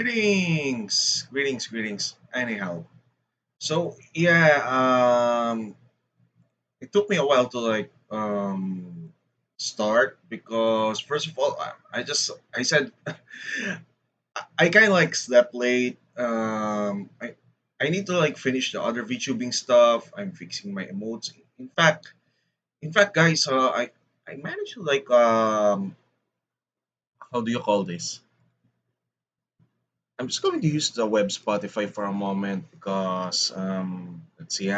Greetings. Anyhow, so yeah, it took me a while to start because first of all, I said I kind of like slept late. I need to like finish the other VTubing stuff. I'm fixing my emotes. In fact, guys, I managed to how do you call this? I'm just going to use the web Spotify for a moment because let's see,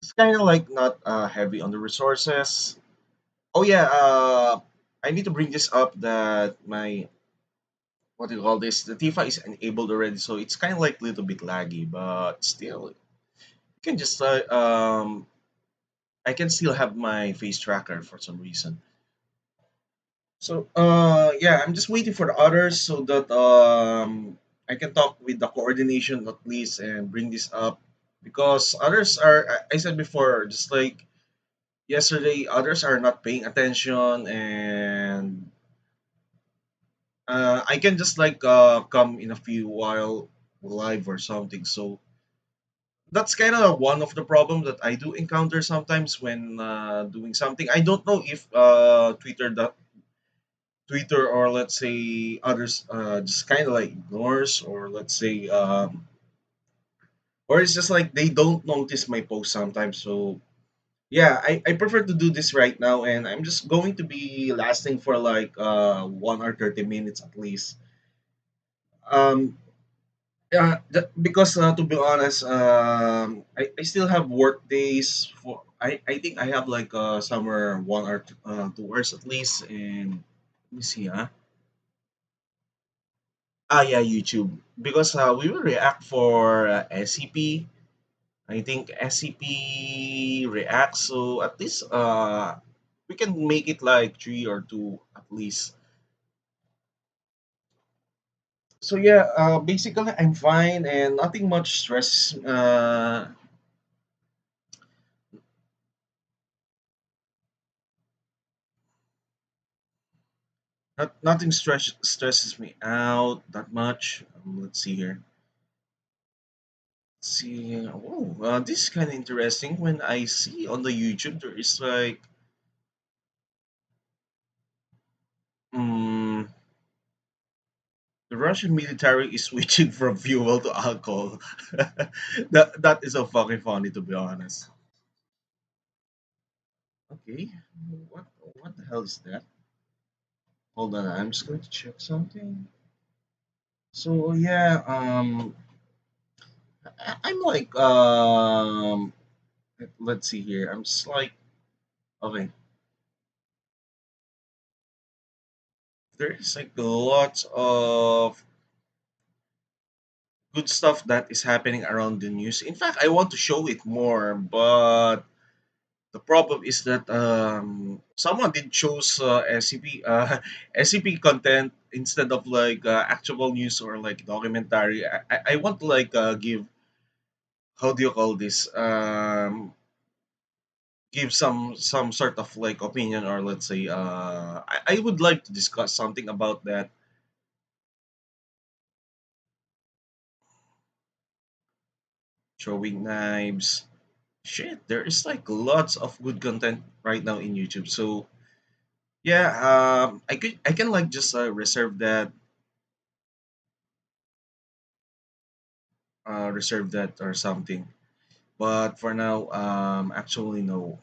it's kind of like not heavy on the resources. Oh yeah, I need to bring this up that my what do you call this? The Tifa is enabled already, so it's kind of like a little bit laggy, but still, you can just I can still have my face tracker for some reason. So yeah, I'm just waiting for the others so that I can talk with the coordination at least and bring this up because others are I said before just like yesterday others are not paying attention and I can just come in a few while live or something. So that's kind of one of the problems that I do encounter sometimes when doing something. I don't know if Twitter or let's say others just kind of like ignores or let's say or it's just like they don't notice my post sometimes. So yeah, I prefer to do this right now and I'm just going to be lasting for like 1 or 30 minutes at least. Um yeah, because to be honest, I still have work days for I think I have like somewhere 1 or 2 hours at least and let me see yeah, YouTube. Because we will react for SCP. I think SCP reacts, so at least we can make it like 3 or 2 at least. So yeah, basically I'm fine and nothing much stress. Nothing stresses me out that much. Let's see here. Let's see. Oh, this is kind of interesting. When I see on the YouTube, there is like. mm The Russian military is switching from fuel to alcohol. That is so fucking funny to be honest. Okay, what what the hell is that? Hold on, I'm just going to check something. So yeah, I'm like let's see here. I'm just like okay, there's like lots of good stuff that is happening around the news. In fact, I want to show it more, but the problem is that someone did choose SCP SCP content instead of like actual news or like documentary. I want to like give how do you call this give some sort of like opinion or let's say I would like to discuss something about that. Throwing knives. Shit, there is like lots of good content right now in YouTube. So yeah, I can like just reserve that or something. But for now, actually no.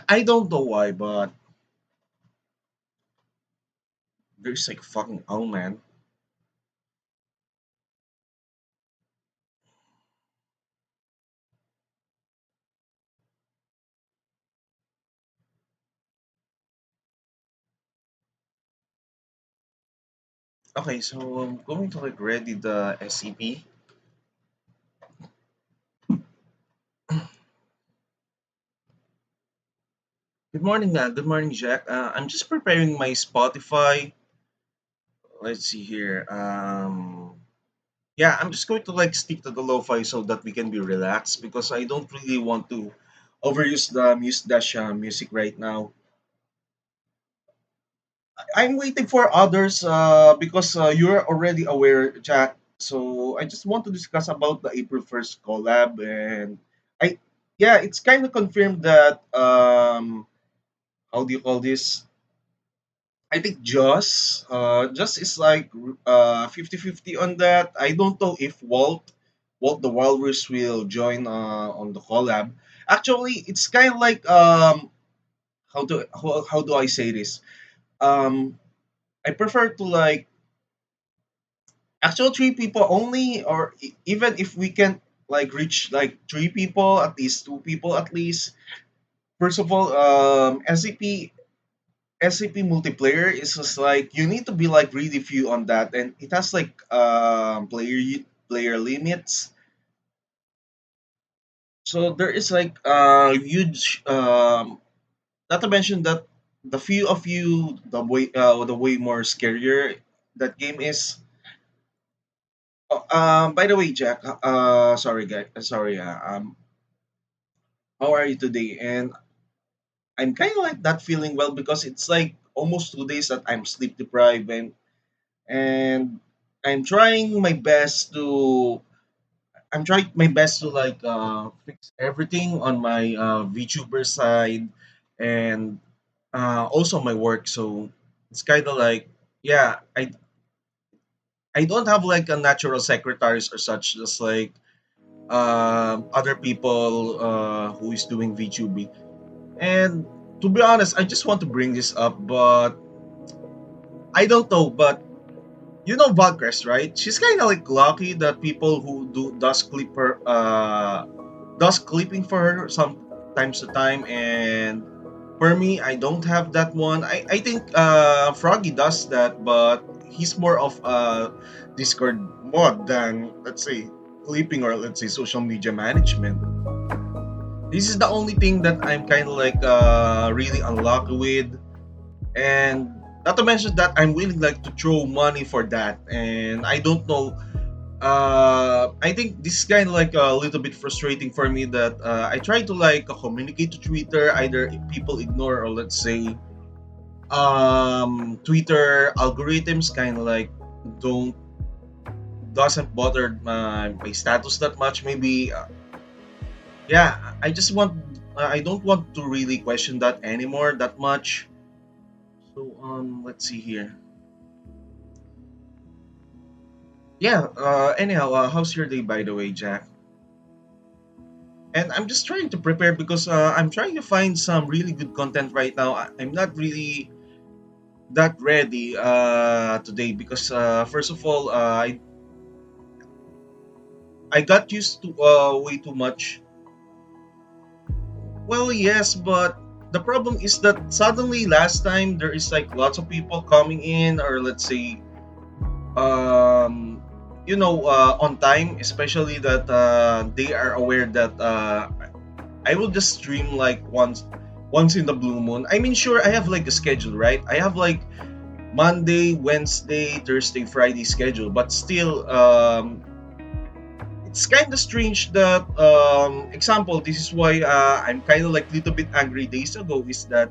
I don't know why, but there's like fucking oh man. Okay, so I'm going to like ready the SCP. Good morning, Jack. I'm just preparing my Spotify. Let's see here. Yeah, I'm just going to like stick to the lo-fi so that we can be relaxed because I don't really want to overuse the music right now. I'm waiting for others because you're already aware, Jack. So I just want to discuss about the April 1st collab, and I yeah, it's kind of confirmed that how do you call this? I think Joss is like 50-50 on that. I don't know if Walt the Walrus will join on the collab. Actually, it's kind of like how do I say this? Um, I prefer to like actual three people only, or even if we can like reach like three people, at least two people at least. First of all, SCP multiplayer is just like you need to be like really few on that, and it has like player limits. So there is like huge not to mention that the few of you, the way more scarier that game is. Oh, by the way, Jack, sorry, guys, sorry, how are you today? And I'm kind of like not feeling well because it's like almost 2 days that I'm sleep deprived, and I'm trying my best to like fix everything on my VTuber side, and also my work. So it's kind of like yeah, I don't have like a natural secretaries or such, just like other people who is doing VTubing. And to be honest, I just want to bring this up, but I don't know. But you know Valkrest, right? She's kind of like lucky that people who does clipping for her sometimes to time. And for me, I don't have that one. I think Froggy does that, but he's more of a Discord mod than, let's say, clipping, or let's say social media management. This is the only thing that I'm kind of like really unlucky with, and not to mention that I'm willing like to throw money for that, and I don't know. I think this is kind of like a little bit frustrating for me that I try to like communicate to Twitter, either people ignore, or let's say Twitter algorithms kind of like don't doesn't bother my status that much. Maybe yeah, I just want I don't want to really question that anymore that much. So let's see here. Yeah. Anyhow, how's your day, by the way, Jack? And I'm just trying to prepare because I'm trying to find some really good content right now. I'm not really that ready today because first of all, I got used to way too much. Well, yes, but the problem is that suddenly last time there is like lots of people coming in, or let's say um on time, especially that they are aware that I will just stream like once in the blue moon. I mean, sure, I have like a schedule, right? I have like Monday, Wednesday, Thursday, Friday schedule, but still it's kind of strange that example, this is why I'm kind of like little bit angry days ago, is that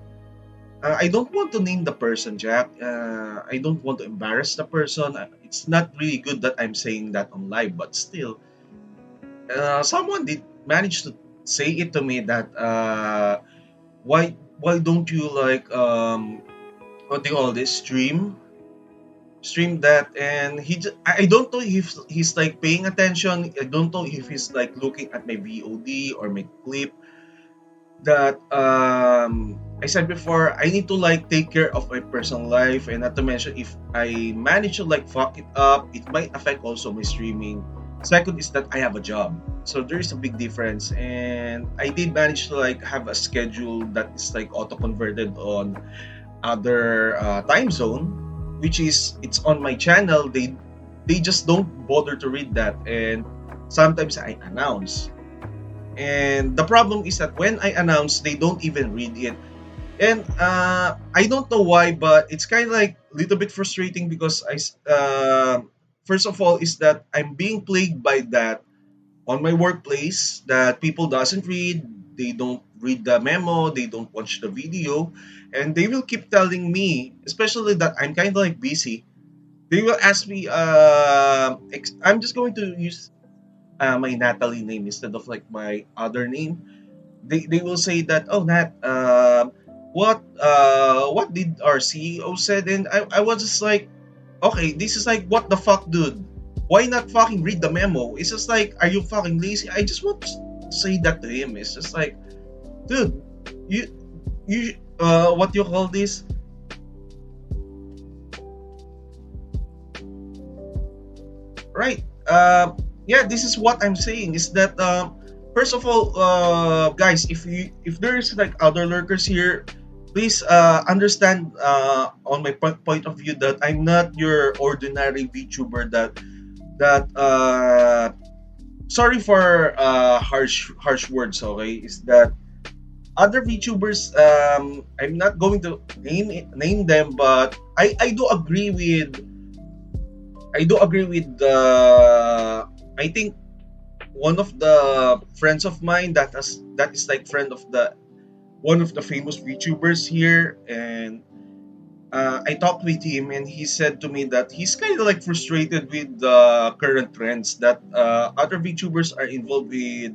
I don't want to name the person, Jack. I don't want to embarrass the person. It's not really good that I'm saying that on live, but still, someone did manage to say it to me that why don't you like what do you call this, stream that, and I don't know if he's like paying attention. I don't know if he's like looking at my VOD or my clip, that I said before, I need to like take care of my personal life, and not to mention if I manage to like fuck it up, it might affect also my streaming. Second is that I have a job. So there is a big difference, and I did manage to like have a schedule that is like auto converted on other time zone, which is it's on my channel. They just don't bother to read that, and sometimes I announce, and the problem is that when I announce, they don't even read it. And I don't know why, but it's kind of like a little bit frustrating because first of all is that I'm being plagued by that on my workplace, that people doesn't read. they don't read the memo, they don't watch the video, and they will keep telling me, especially that I'm kind of like busy. They will ask me, I'm just going to use my Natalie name instead of like my other name. They will say that, oh Nat, what did our CEO said, and I was just like, okay, this is like, what the fuck, dude? Why not fucking read the memo? It's just like, are you fucking lazy? I just want to say that to him. It's just like, dude, you what you call this? Right. Yeah, this is what I'm saying is that first of all, guys, if there's like other lurkers here, please understand on my point of view that I'm not your ordinary VTuber that sorry for harsh words, okay, is that other VTubers, I'm not going to name them, but I do agree with I think one of the friends of mine that is like friend of the one of the famous VTubers here, and I talked with him, and he said to me that he's kind of like frustrated with the current trends that other VTubers are involved with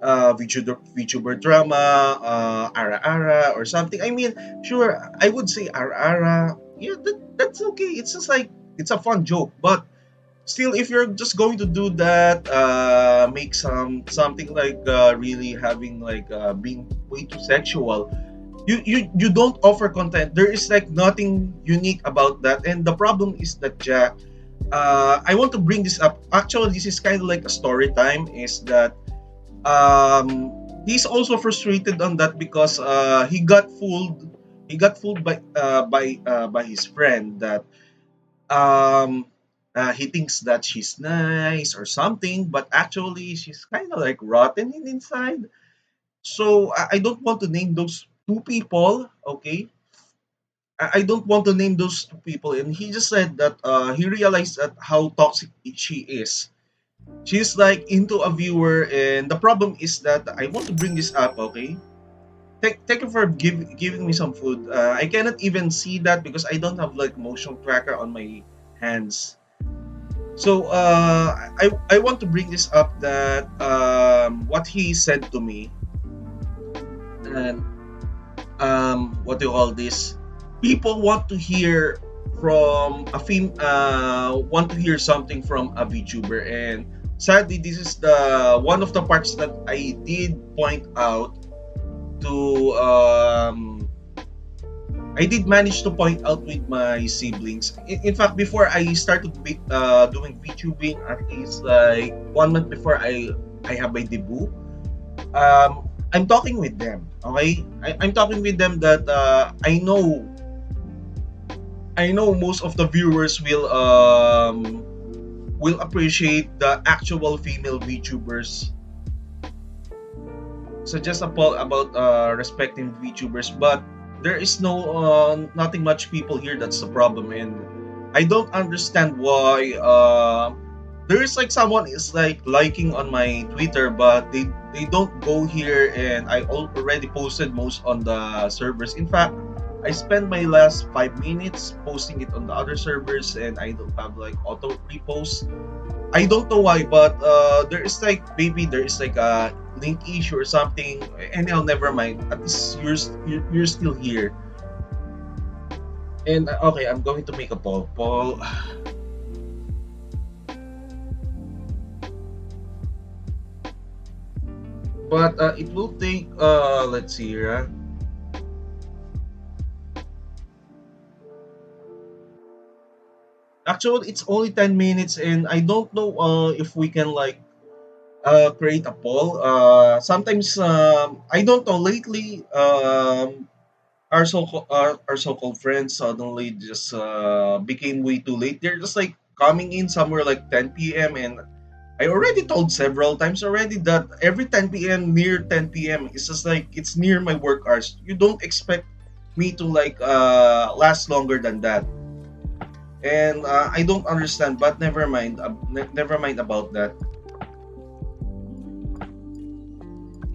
VTuber drama, ara ara or something. I mean, sure, I would say ara ara. Yeah, that's okay. It's just like it's a fun joke, but still, if you're just going to do that, make something like really having like being way too sexual, you don't offer content. There is like nothing unique about that, and the problem is that Jack. I want to bring this up. Actually, this is kind of like a story time. Is that he's also frustrated on that because he got fooled. He got fooled by his friend that um he thinks that she's nice or something, but actually she's kind of like rotten in inside. So I don't want to name those two people, okay? I don't want to name those two people, and he just said that he realized that how toxic she is. She's like into a viewer, and the problem is that I want to bring this up, okay? Thank you for giving me some food. I cannot even see that because I don't have like motion tracker on my hands. So I want to bring this up that what he said to me, and what do you call this? People want to hear from a want to hear something from a VTuber, and sadly this is the one of the parts that I did point out to I did manage to point out with my siblings. In fact, before I started doing VTubing, at least like 1 month before I have my debut, I'm talking with them. Okay, I'm talking with them that I know most of the viewers will appreciate the actual female VTubers. So just about respecting VTubers, but there is nothing much people here. That's the problem, and I don't understand why there is like someone is like liking on my Twitter, but they don't go here, and I already posted most on the servers. In fact, I spent my last 5 minutes posting it on the other servers, and I don't have like auto repost. I don't know why, but there is like maybe there is like a link issue or something. Anyhow, never mind. At least you're still here. And okay, I'm going to make a poll. Poll. But it will take. Let's see here. Actually, it's only 10 minutes, and I don't know if we can like create a poll. Sometimes I don't know. Lately, our so-called friends suddenly just became way too late. They're just like coming in somewhere like 10 p.m. and I already told several times already that every 10 p.m. near 10 p.m. it's just like it's near my work hours. You don't expect me to like last longer than that. And I don't understand, but never mind. Never mind about that.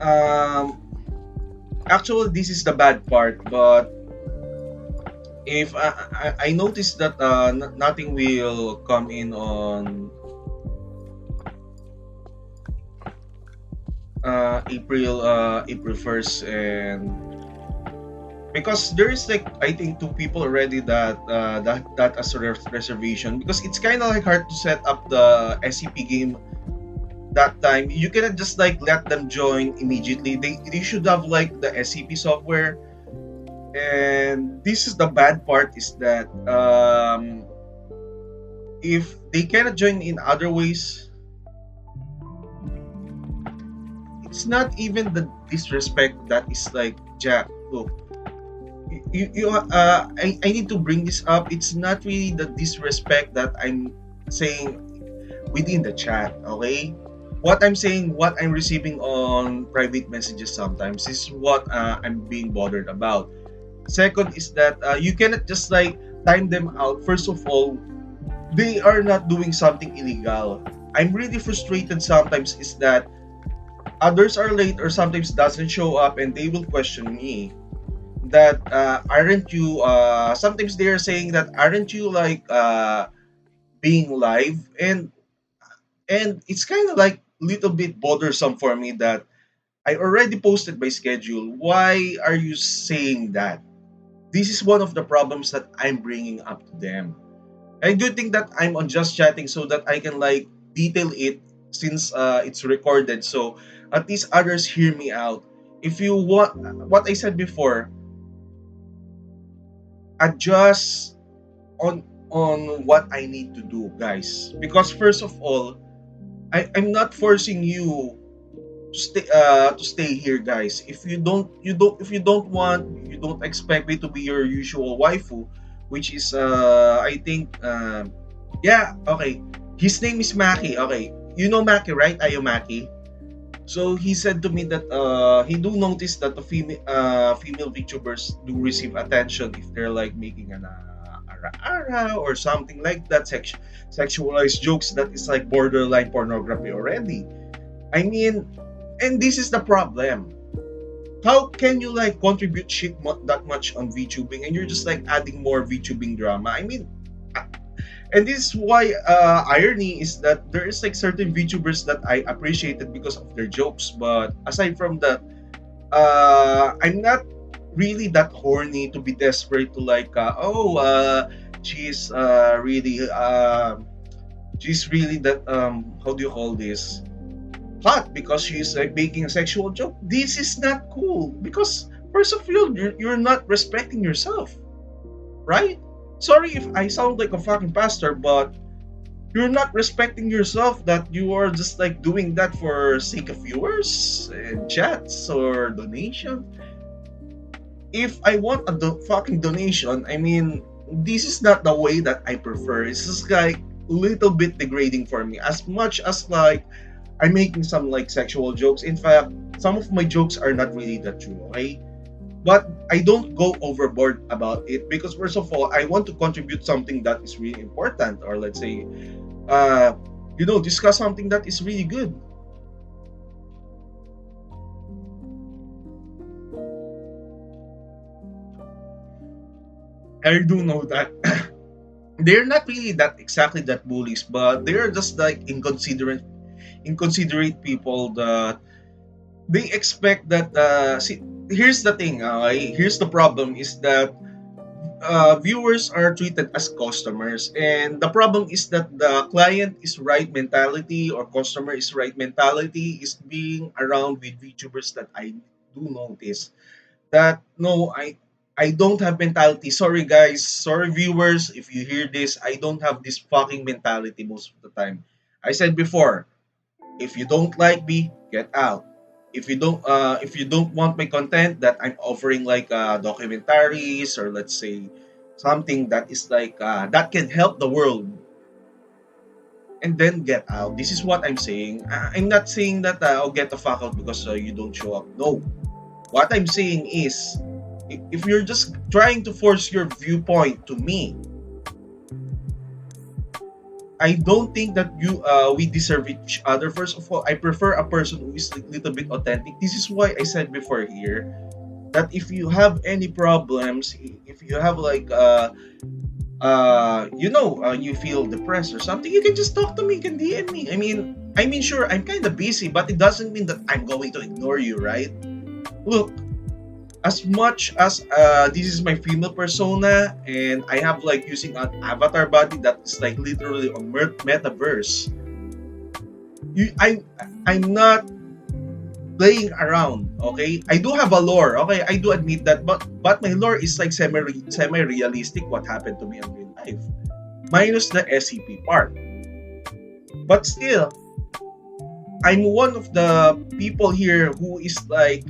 Um, Actually, this is the bad part, but if I notice that nothing will come in on April 1st, and because there is like I think two people already that as a reservation, because it's kind of like hard to set up the SCP game that time. You cannot just like let them join immediately. They should have like the SCP software. And this is the bad part, is that if they cannot join in other ways, it's not even the disrespect that is like, Jack, look, I need to bring this up. It's not really the disrespect that I'm saying within the chat, okay? What I'm saying, what I'm receiving on private messages sometimes is what I'm being bothered about. Second is that you cannot just like time them out. First of all, they are not doing something illegal. I'm really frustrated sometimes is that others are late or sometimes doesn't show up, and they will question me that aren't you sometimes they are saying that aren't you like being live, and it's kind of like little bit bothersome for me that I already posted my schedule. Why are you saying that? This is one of the problems that I'm bringing up to them. And good thing that I'm on just chatting so that I can like detail it, since it's recorded, so at least others hear me out. If you want, what I said before, adjust on what I need to do, guys. Because first of all, I'm not forcing you to stay here, guys. If you don't want, you don't expect me to be your usual waifu, which is I think yeah, okay. His name is Maki. Okay, you know Maki, right? Ayomaki. So he said to me that he do notice that the female VTubers do receive attention if they're like making an ara or something like that, sexualized jokes that is like borderline pornography already. I mean, and this is the problem. How can you like contribute shit that much on VTubing, and you're just like adding more VTubing drama? I mean, and this is why irony is that there is like certain VTubers that I appreciated because of their jokes, but aside from that, I'm not really that horny to be desperate to like she's she's really that how do you call this, hot because she's like making a sexual joke. This is not cool, because first of all, you're not respecting yourself, right? Sorry if I sound like a fucking pastor, but you're not respecting yourself, that you are just like doing that for sake of viewers and chats or donation. If I want a fucking donation, I mean, this is not the way that I prefer. It's just like little bit degrading for me, as much as like I'm making some like sexual jokes. In fact, some of my jokes are not really that true, okay? But I don't go overboard about it, because first of all, I want to contribute something that is really important, or let's say uh discuss something that is really good. I do know that they're not really that exactly that bullies, but they're just like inconsiderate people that they expect that see, here's the thing, here's the problem is that viewers are treated as customers, and the problem is that the client is right mentality or customer is right mentality is being around with VTubers that I do notice that no, I don't have mentality. Sorry guys, sorry viewers, if you hear this, I don't have this fucking mentality most of the time. I said before, if you don't like me, get out. If you don't want my content that I'm offering, like documentaries, or let's say something that is like that can help the world, and then get out. This is what I'm saying. I'm not saying that I'll get the fuck out because you don't show up. No. What I'm saying is, if you're just trying to force your viewpoint to me, I don't think that we deserve each other. First of all, I prefer a person who is a little bit authentic. This is why I said before here. that if you have any problems, if you have like you feel depressed or something, you can just talk to me, you can DM me. I mean, sure, I'm kind of busy, but it doesn't mean that I'm going to ignore you, right? Look, as much as this is my female persona and I have like using an avatar body that is like literally a metaverse, I'm not playing around. Okay, I do have a lore. Okay, I do admit that, but my lore is like semi realistic. What happened to me in real life, minus the SCP part. But still, I'm one of the people here who is like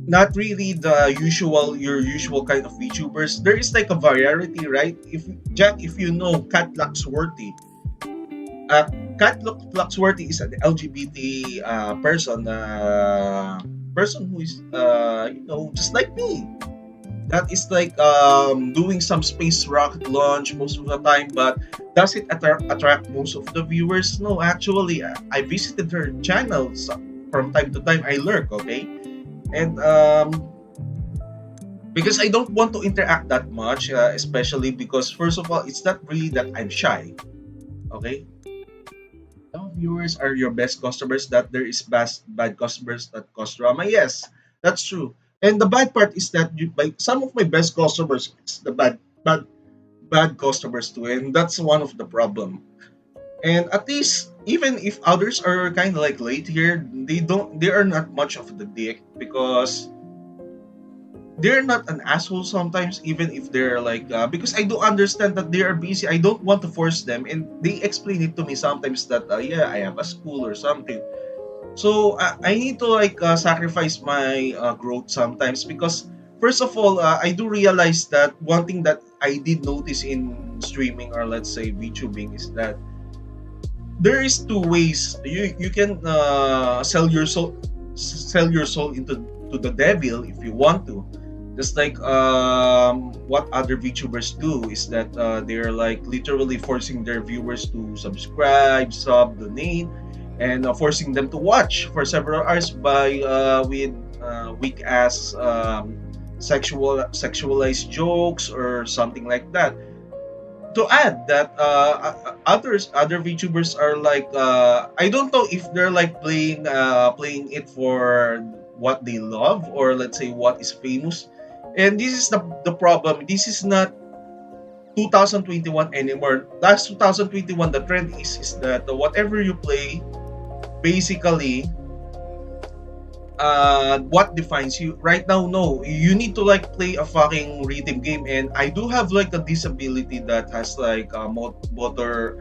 not really the your usual kind of VTubers. There is like a variety, right? If Jack, if you know Cat Luxworthy, uh, Cat Luxworthy is an LGBT person who is just like me. That is like doing some space rocket launch most of the time, but does it attract most of the viewers? No, actually, I visited her channels from time to time. I lurk, okay, and because I don't want to interact that much, especially because first of all, it's not really that I'm shy. Okay, some viewers are your best customers. That there is bad customers that cause drama. Yes, that's true. And the bad part is that some of my best customers is the bad customers too, and that's one of the problem. And at least even if others are kind of like late here, they are not much of the dick because they're not an asshole sometimes, even if they're like because I do understand that they are busy. I don't want to force them, and they explain it to me sometimes that yeah, I have a school or something. So I need to like sacrifice my growth sometimes because first of all, I do realize that one thing that I did notice in streaming or let's say VTubing is that there is two ways you can sell your soul into to the devil if you want to, just like what other VTubers do is that they're like literally forcing their viewers to subscribe, donate, and forcing them to watch for several hours by with weak ass sexualized jokes or something like that. To add that other VTubers are like I don't know if they're like playing it for what they love or let's say what is famous. And this is the problem. This is not 2021 anymore. Last 2021, the trend is that whatever you play, basically what defines you right now. No, you need to like play a fucking rhythm game, and I do have like a disability that has like motor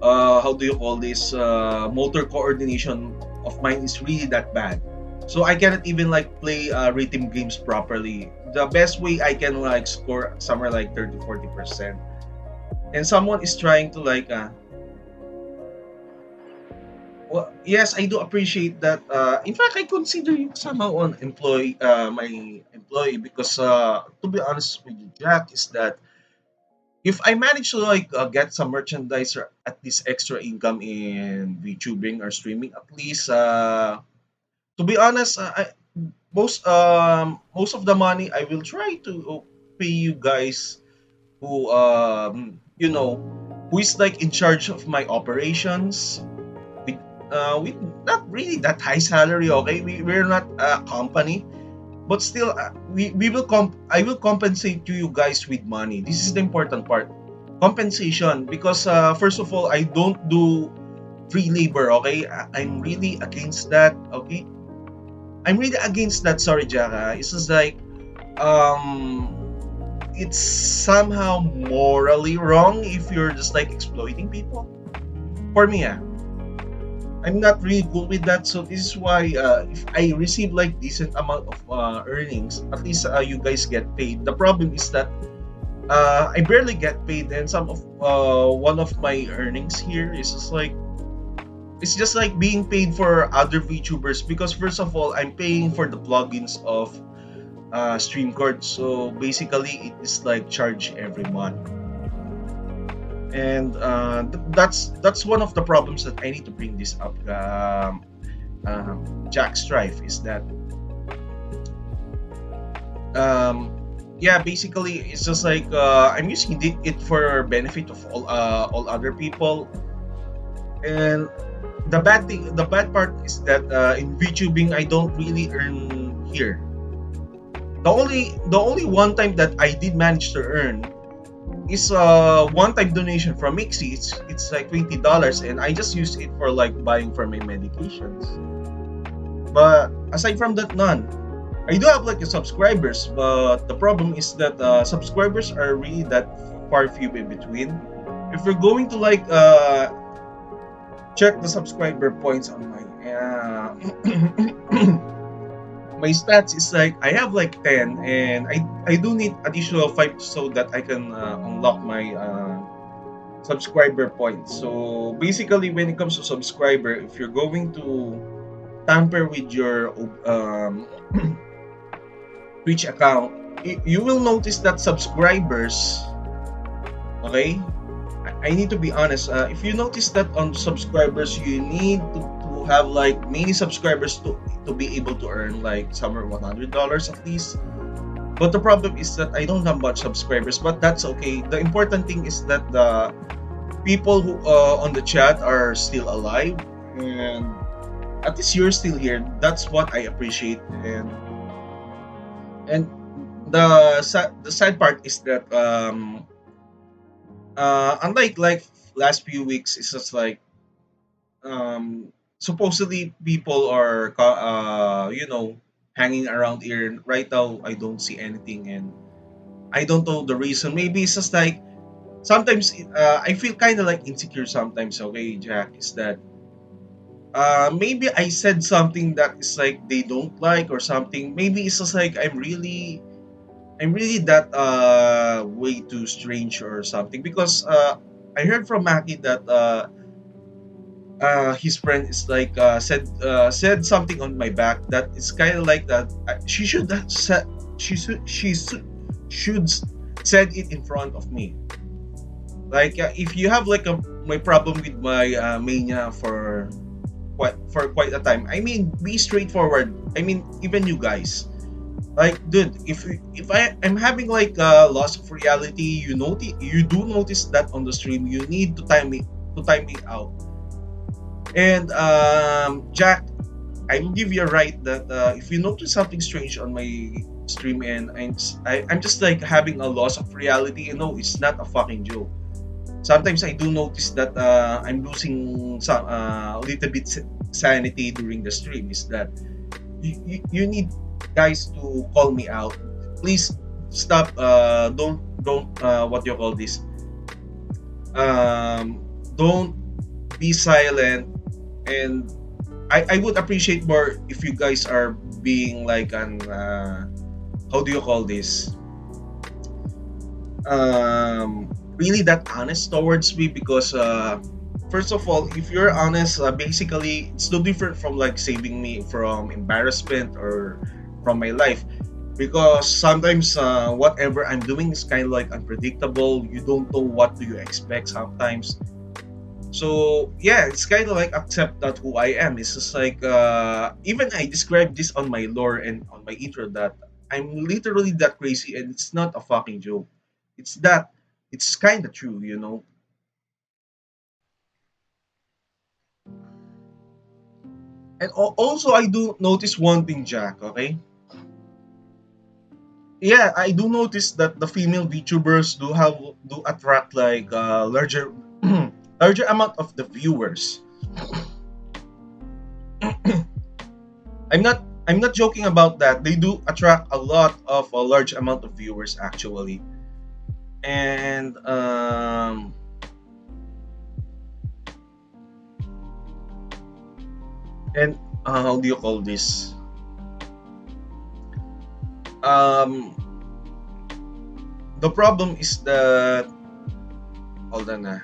how do you call this motor coordination of mine is really that bad, so I cannot even like play rhythm games properly. The best way I can like score somewhere like 30-40%, and someone is trying to like well, yes, I do appreciate that. In fact, I consider you somehow an employee, my employee, because to be honest with you, Jack, is that if I manage to like get some merchandise or at least extra income in VTubing or streaming, at least to be honest, most of the money I will try to pay you guys who who is like in charge of my operations with not really that high salary. Okay, we're not a company, but still we will I will compensate you guys with money. This is the important part, compensation, because first of all, I don't do free labor. Okay, I'm really against that. Okay, I'm really against that. Sorry, Jaka. It's just like um it's somehow morally wrong if you're just like exploiting people. For me, I'm not really good with that. So this is why if I receive like decent amount of earnings, at least you guys get paid. The problem is that I barely get paid, and some of one of my earnings here is just like it's just like being paid for other VTubers because first of all, I'm paying for the plugins of StreamCard. So basically, it is like charge every month, and that's one of the problems that I need to bring this up. Jack Strife is that um yeah, basically it's just like I'm using it for benefit of all other people. And the bad part is that in VTubing I don't really earn here. The only one time that I did manage to earn is a one time donation from Mixi. It's like $20, and I just use it for like buying for my medications. But aside from that, none. I do have like a subscribers, but the problem is that subscribers are really that far few in between. If you're going to like check the subscriber points on my my stats is like I have like 10, and I do need additional 5 so that I can unlock my subscriber points. So basically, when it comes to subscriber, if you're going to tamper with your Twitch account, you will notice that subscribers, okay? I need to be honest. If you notice that on subscribers, you need to have like many subscribers to be able to earn like somewhere $100 at least. But the problem is that I don't have much subscribers, but that's okay. The important thing is that the people who on the chat are still alive, and at least you're still here. That's what I appreciate. And the sad part is that unlike like last few weeks, it's just like supposedly people are hanging around here. Right now I don't see anything, and I don't know the reason. Maybe it's just like sometimes I feel kind of like insecure sometimes. Okay, Jack, is that maybe I said something that is like they don't like or something. Maybe it's just like I'm really that way too strange or something, because I heard from Maki that his friend is like said something on my back that is kind of like that she should have said should said it in front of me. Like if you have like my problem with my mania for quite a time, I mean, be straightforward. I mean, even you guys, like, dude, if I'm having like a loss of reality, you do notice that on the stream, you need to time me out. And Jack, I will give you a right that if you notice something strange on my stream, and I'm just like having a loss of reality, it's not a fucking joke. Sometimes I do notice that I'm losing some a little bit sanity during the stream. Is that you need guys to call me out. Please stop. Don't what do you call this? Um, don't be silent. And I would appreciate more if you guys are being like an how do you call this? Really that honest towards me, because first of all, if you're honest, basically it's no different from like saving me from embarrassment or from my life, because sometimes whatever I'm doing is kind of like unpredictable. You don't know what do you expect sometimes. So yeah, it's kind of like accept that who I am. It's just like even I described this on my lore and on my intro that I'm literally that crazy, and it's not a fucking joke. It's that it's kind of true. And also I do notice one thing, Jack. Okay, yeah, I do notice that the female VTubers do attract like larger larger amount of the viewers. I'm not joking about that. They do attract a lot of a large amount of viewers actually. And and how do you call this? Um the problem is that, hold on na.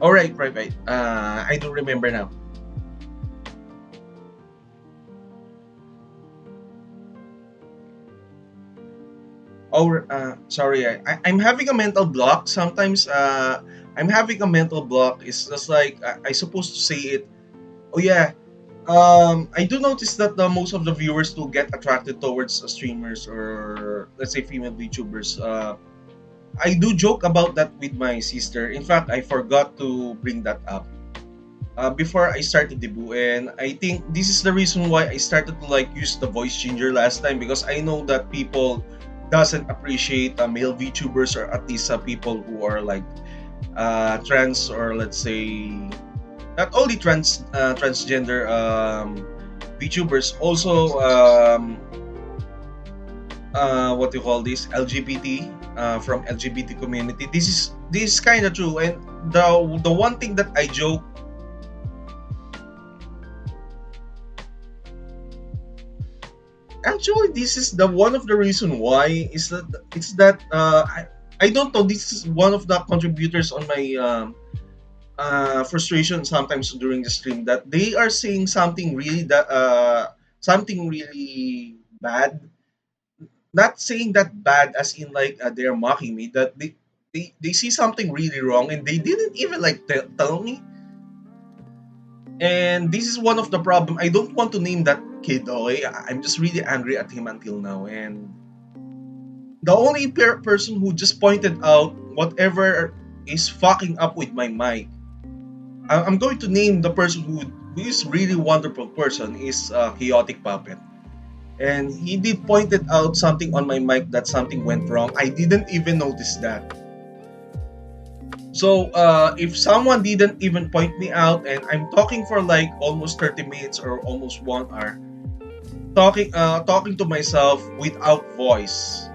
All right, right, right. I do remember now. Or sorry, I'm having a mental block sometimes. I'm having a mental block. It's just like I supposed to say it. Oh yeah. I do notice that most of the viewers do get attracted towards streamers or let's say female VTubers. I do joke about that with my sister. In fact, I forgot to bring that up before I started debut, and I think this is the reason why I started to like use the voice changer last time because I know that people doesn't appreciate male VTubers or at least people who are like trans or let's say not only transgender VTubers, also what do you call this LGBT from LGBT community. This is kind of true, and the one thing that I joke. Actually, this is the one of the reason why is that it's that I don't know. This is one of the contributors on my frustration sometimes during the stream that they are saying something really bad. Not saying that bad as in like they're mocking me. That they see something really wrong and they didn't even like tell me. And this is one of the problem. I don't want to name that kid. Okay, I'm just really angry at him until now. And the only person who just pointed out whatever is fucking up with my mic. I'm going to name the person who is really wonderful person is Chaotic Puppet. And he did pointed out something on my mic that something went wrong. I didn't even notice that. So if someone didn't even point me out and I'm talking for like almost 30 minutes or almost 1 hour, talking to myself without voice.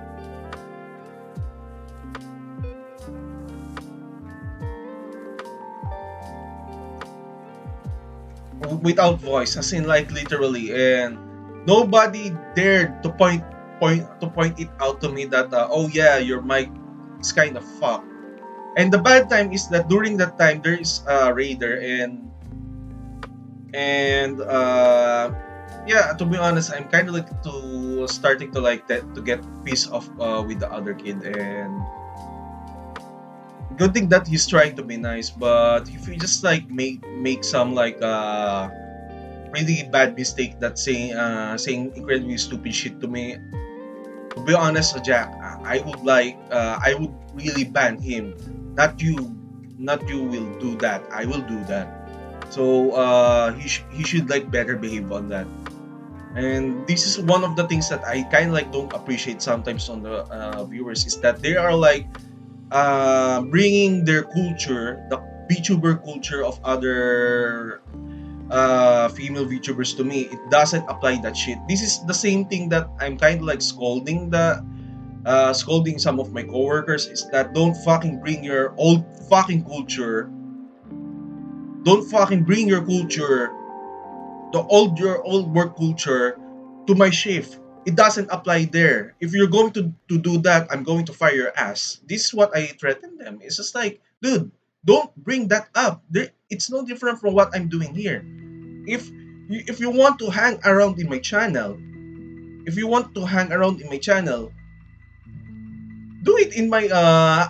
Without voice, as in like literally, and nobody dared to point it out to me that oh yeah, your mic is kind of fucked. And the bad time is that during that time there is a raider and yeah, to be honest, I'm kind of like to starting to like that to get pissed off with the other kid. And good thing that he's trying to be nice, but if you just like make some like really bad mistake that saying incredibly stupid shit to me, to be honest, Jack, I would really ban him. Not you, not you will do that. I will do that. So he should like better behave on that. And this is one of the things that I kind of like don't appreciate sometimes on the viewers is that they are like bringing their culture, the VTuber culture of other female VTubers to me. It doesn't apply that shit. This is the same thing that I'm kind of like scolding some of my coworkers is that don't fucking bring your old fucking culture. Don't fucking bring your culture, your old work culture, to my shift. It doesn't apply there. If you're going to do that, I'm going to fire your ass. This is what I threaten them. It's just like, dude, don't bring that up. It's no different from what I'm doing here. If you want to hang around in my channel, if you want to hang around in my channel, do it in my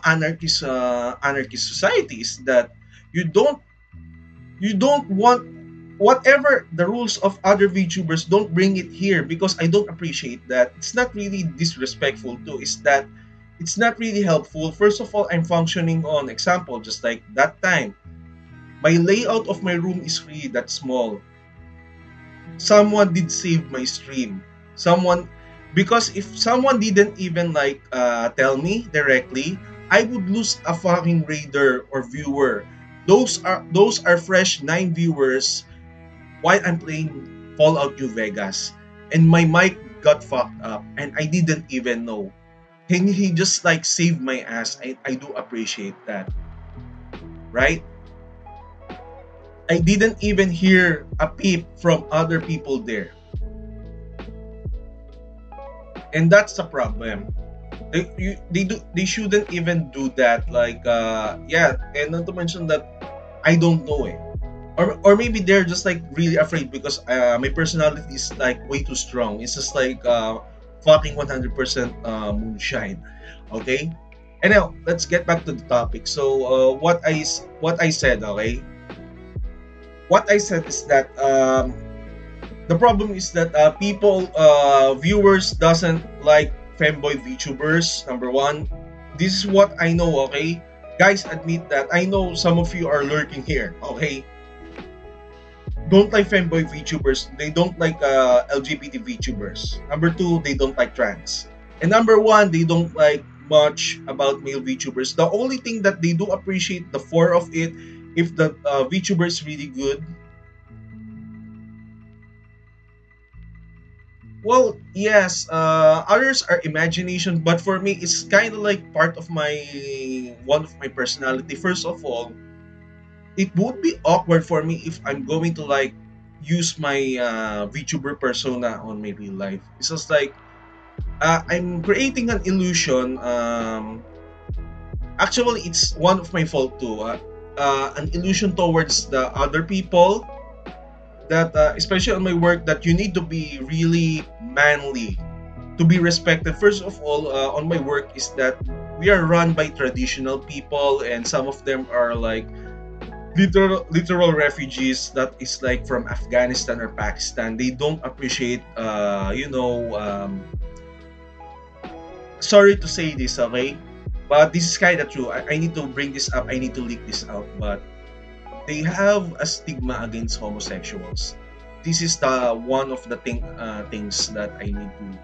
anarchist societies that you don't you don't want whatever the rules of other VTubers, don't bring it here because I don't appreciate that. It's not really disrespectful too. Is that it's not really helpful. First of all, I'm functioning on example just like that time. My layout of my room is really that small. Someone did save my stream. Someone because if someone didn't even like tell me directly, I would lose a fucking raider or viewer. Those are fresh 9 viewers while I'm playing Fallout New Vegas, and my mic got fucked up, and I didn't even know. And he just like saved my ass. I do appreciate that, right? I didn't even hear a peep from other people there, and that's the problem. They shouldn't even do that. Like yeah, and not to mention that I don't know it. Or maybe they're just like really afraid because my personality is like way too strong. It's just like fucking 100% moonshine. Okay, and now let's get back to the topic. So what I said, okay, what I said is that the problem is that people viewers doesn't like femboy VTubers. Number one, this is what I know. Okay, guys, admit that I know some of you are lurking here. Okay, don't like femboy VTubers. They don't like LGBT VTubers. Number two, they don't like trans. And number one, they don't like much about male VTubers. The only thing that they do appreciate the four of it, if the VTuber is really good. Well, yes, others are imagination, but for me, it's kind of like part of my one of my personality. First of all, it would be awkward for me if I'm going to like use my VTuber persona on my real life. It's just like I'm creating an illusion. Actually, it's one of my fault too. An illusion towards the other people that, especially on my work, that you need to be really manly to be respected. First of all, on my work is that we are run by traditional people, and some of them are like literal refugees that is like from Afghanistan or Pakistan. They don't appreciate sorry to say this, okay, but this is kind of true. I need to bring this up, I need to leak this out, but they have a stigma against homosexuals. This is the one of the things that I need to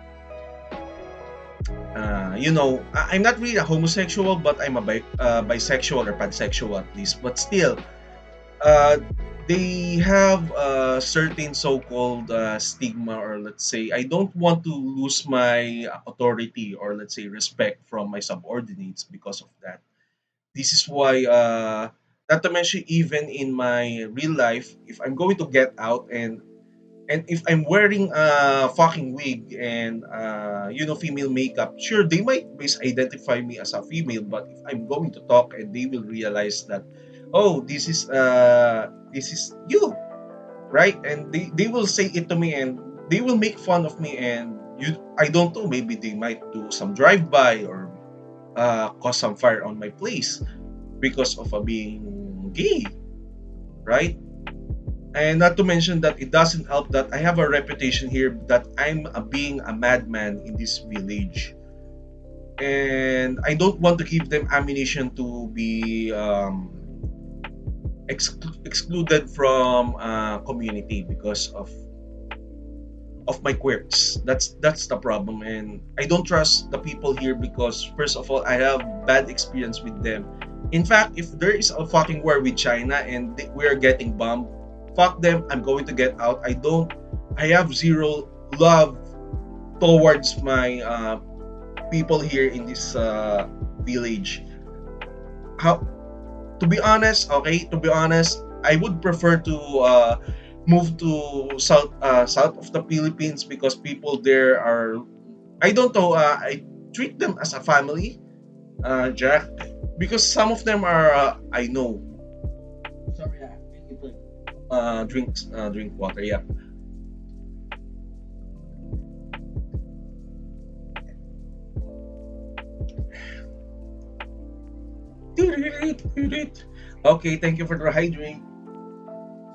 I'm not really a homosexual, but I'm a bisexual or pansexual at least. But still, uh, they have a certain so-called stigma, or let's say, I don't want to lose my authority, or let's say respect from my subordinates because of that. This is why, not to mention, even in my real life, if I'm going to get out and if I'm wearing a fucking wig and female makeup, sure they might misidentify me as a female, but if I'm going to talk and they will realize that, oh, this is you, right? And they will say it to me and they will make fun of me, and I don't know, maybe they might do some drive by or cause some fire on my place because of being gay, right? And not to mention that it doesn't help that I have a reputation here that I'm being a madman in this village. And I don't want to give them ammunition to be excluded from community because of my quirks. That's the problem, and I don't trust the people here because first of all, I have bad experience with them. In fact, if there is a fucking war with China and we are getting bombed, fuck them. I'm going to get out. I have zero love towards my people here in this village. How to be honest, okay, to be honest, I would prefer to move to south of the Philippines because people there are, I don't know, I treat them as a family, Jack, because some of them are I know. Sorry, I need to drink water. Yeah. Okay, thank you for the hydrating.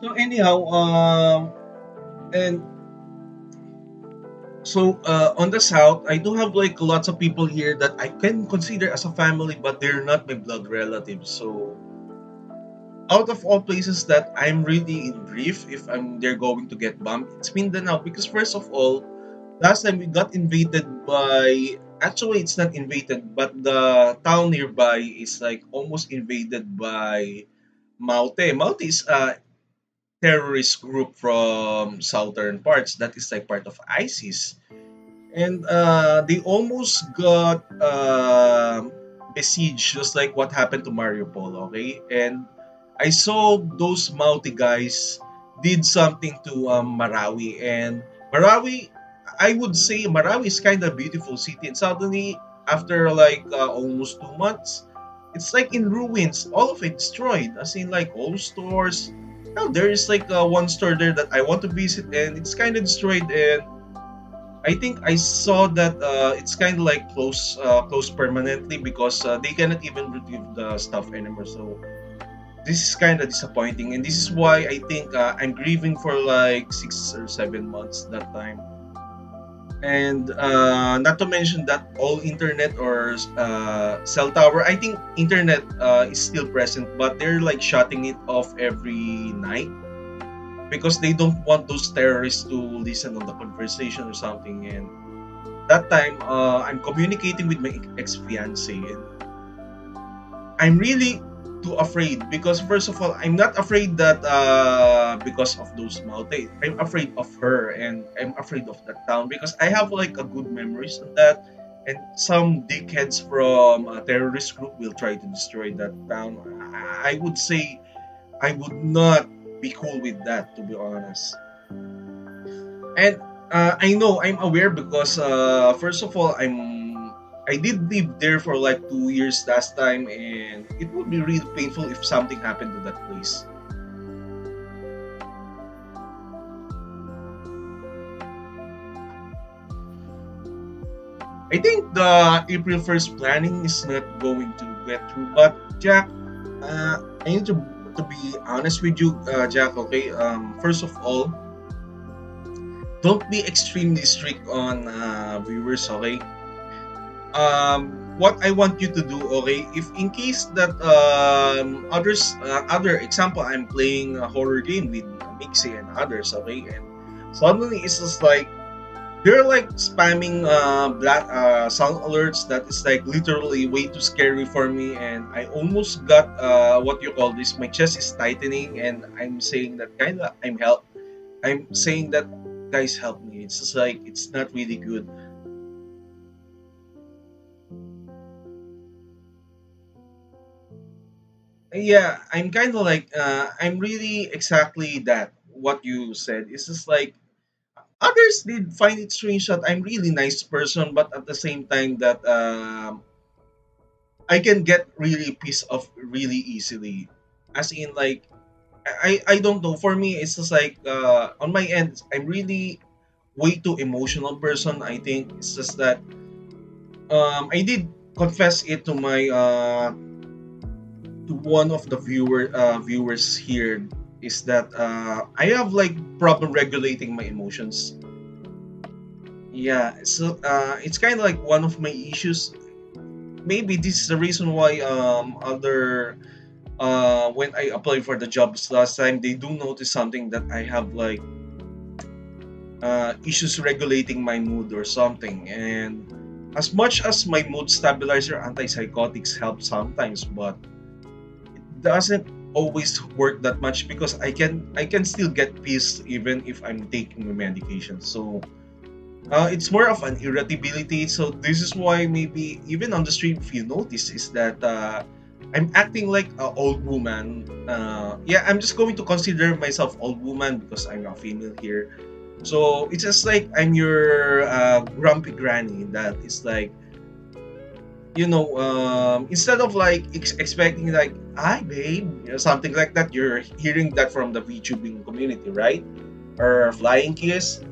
So anyhow, and so on the south, I do have like lots of people here that I can consider as a family, but they're not my blood relatives. So out of all places that I'm really in grief if they're going to get bombed, it's Mindanao because first of all, last time we got invaded by, actually it's not invaded, but the town nearby is like almost invaded by Maute. Maute is a terrorist group from southern parts that is like part of ISIS, and they almost got besieged, just like what happened to Mariupol. Okay, and I saw those Mauti guys did something to Marawi, and Marawi, I would say Marawi is kind of beautiful city, and suddenly after like almost 2 months, it's like in ruins, all of it destroyed. As in like all stores. Now there is like one store there that I want to visit, and it's kind of destroyed, and I think I saw that it's kind of like close permanently because they cannot even retrieve the stuff anymore. So this is kind of disappointing, and this is why I think I'm grieving for like 6 or 7 months that time. And not to mention that all internet or cell tower, I think internet is still present, but they're like shutting it off every night because they don't want those terrorists to listen on the conversation or something. And that time, I'm communicating with my ex-fiance, and I'm really too afraid because first of all, I'm not afraid that because of those mountains. I'm afraid of her, and I'm afraid of that town because I have like a good memories on that. And some dickheads from a terrorist group will try to destroy that town. I would say I would not be cool with that, to be honest. And I know I'm aware because first of all, I did live there for like 2 years last time, and it would be really painful if something happened to that place. I think the April 1st planning is not going to get through. But Jack, I need to be honest with you, Jack. Okay. First of all, don't be extremely strict on viewers. Okay. What I want you to do, okay, if in case that other example, I'm playing a horror game with Mixie and others, okay, and suddenly it's just like they're like spamming black sound alerts that is like literally way too scary for me, and I almost got what you call this, my chest is tightening, and I'm saying that kind of I'm saying that guys help me. It's just like it's not really good. Yeah, I'm kind of like I'm really exactly that what you said. It's just like others did find it strange that I'm really nice person, but at the same time that I can get really pissed off really easily. As in like I don't know. For me, it's just like on my end, I'm really way too emotional person. I think it's just that I did confess it to one of the viewers here is that I have like problem regulating my emotions. Yeah, so it's kind of like one of my issues. Maybe this is the reason why other when I applied for the jobs last time, they do notice something that I have like issues regulating my mood or something. And as much as my mood stabilizer antipsychotics help sometimes, but doesn't always work that much because I can still get pissed even if I'm taking the medication. So it's more of an irritability. So this is why maybe even on the street, if you notice, is that I'm acting like an old woman. Yeah, I'm just going to consider myself old woman because I'm a female here. So it's just like I'm your grumpy granny that is like instead of like expecting like hi babe, something like that, you're hearing that from the VTubing community, right? Or flying kiss.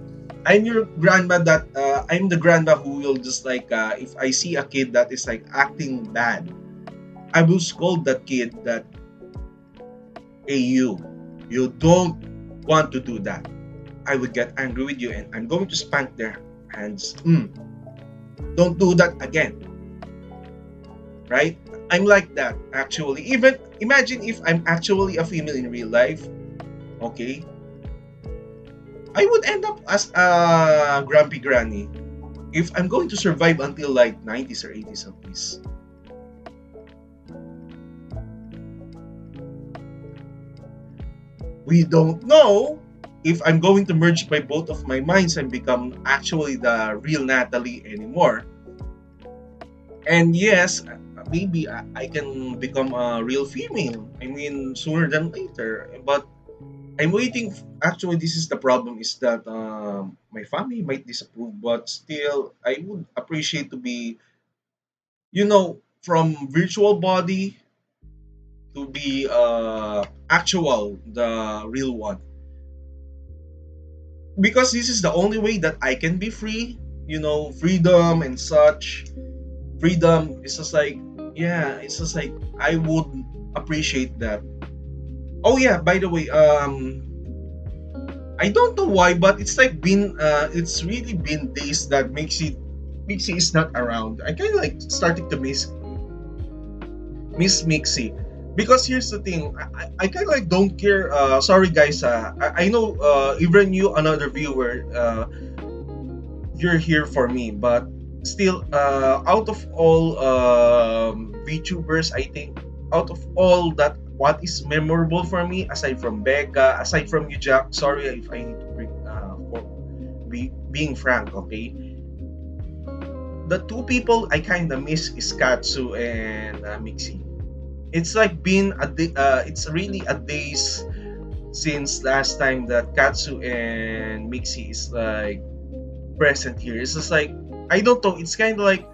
I'm your grandma that I'm the grandma who will just like if I see a kid that is like acting bad, I will scold that kid that, hey, you don't want to do that. I would get angry with you and I'm going to spank their hands. Don't do that again, right? I'm like that actually. Even imagine if I'm actually a female in real life, okay? I would end up as a grumpy granny if I'm going to survive until like 90s or 80s at least. We don't know if I'm going to merge by both of my minds and become actually the real Natalie anymore. And yes, maybe I can become a real female. I mean, sooner than later. But I'm waiting. Actually, this is the problem: is that my family might disapprove, but still, I would appreciate to be, from virtual body to be actual, the real one. Because this is the only way that I can be free. freedom and such. Freedom is just like, yeah, it's just like I would appreciate that. Oh yeah, by the way, I don't know why, but it's really been days that Mixie is not around. I kind of like starting to miss Mixie. Because here's the thing, I kind of like don't care. Sorry guys, I know even you, another viewer, you're here for me, but still, out of all VTubers, I think out of all that, what is memorable for me, aside from Becca, aside from you, Jack. Sorry if I need to bring for being frank, okay. The two people I kind of miss is Katsu and Mixie. It's like been it's really a days since last time that Katsu and Mixie is like present here. It's just like I don't know. It's kind of like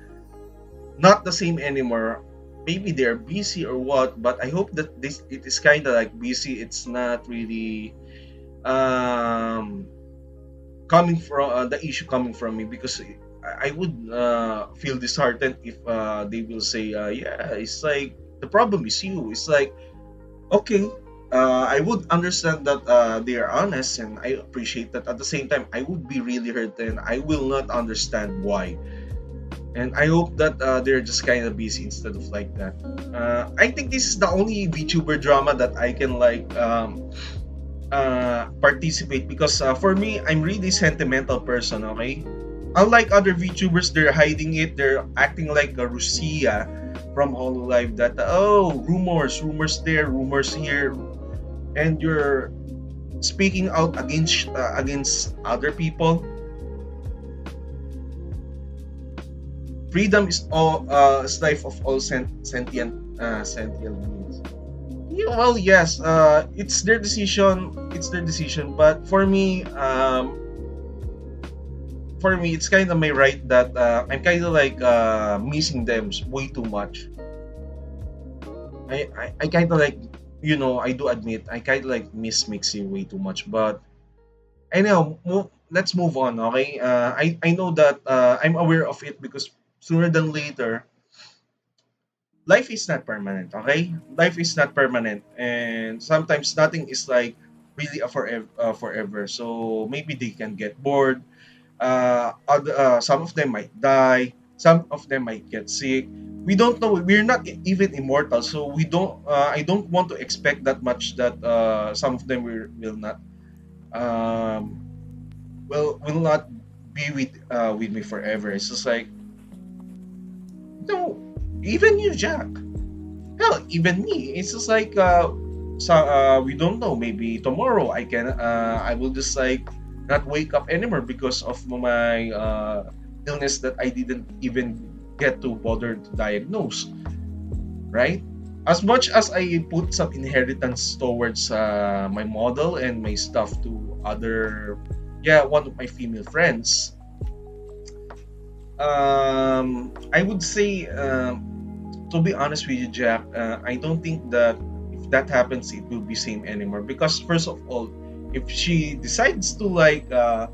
not the same anymore. Maybe they're busy or what, but I hope that this it is kind of like busy. It's not really um coming from the issue coming from me, because I would feel disheartened if they will say, yeah, it's like the problem is you. It's like, okay, I would understand that they are honest, and I appreciate that. At the same time, I would be really hurt, and I will not understand why. And I hope that they're just kind of busy instead of like that. I think this is the only VTuber drama that I can like participate, because for me, I'm really sentimental person. Okay, unlike other VTubers, they're hiding it. They're acting like a Rusia from Hololive that, oh, rumors there, rumors here, and you're speaking out against other people. Freedom is life of all sentient beings. Yeah, well, yes, it's their decision. It's their decision. But for me, it's kind of my right that I'm kind of like missing them way too much. I kind of like, I do admit I kind of like miss Mixie way too much. But anyhow, let's move on. Okay, I know that I'm aware of it, because sooner than later, life is not permanent. Okay, life is not permanent, and sometimes nothing is like really a forever. So maybe they can get bored. Some of them might die. Some of them might get sick. We don't know. We're not even immortal, so we don't. I don't want to expect that much that some of them will not um, will not be with me forever. It's just like, no, even you, Jack. Hell, even me. It's just like we don't know. Maybe tomorrow I will just like not wake up anymore because of my illness that I didn't even get to bother to diagnose, right? As much as I put some inheritance towards my model and my stuff to other, yeah, one of my female friends, I would say, to be honest with you, Jack, I don't think that if that happens, it will be same anymore. Because first of all, if she decides to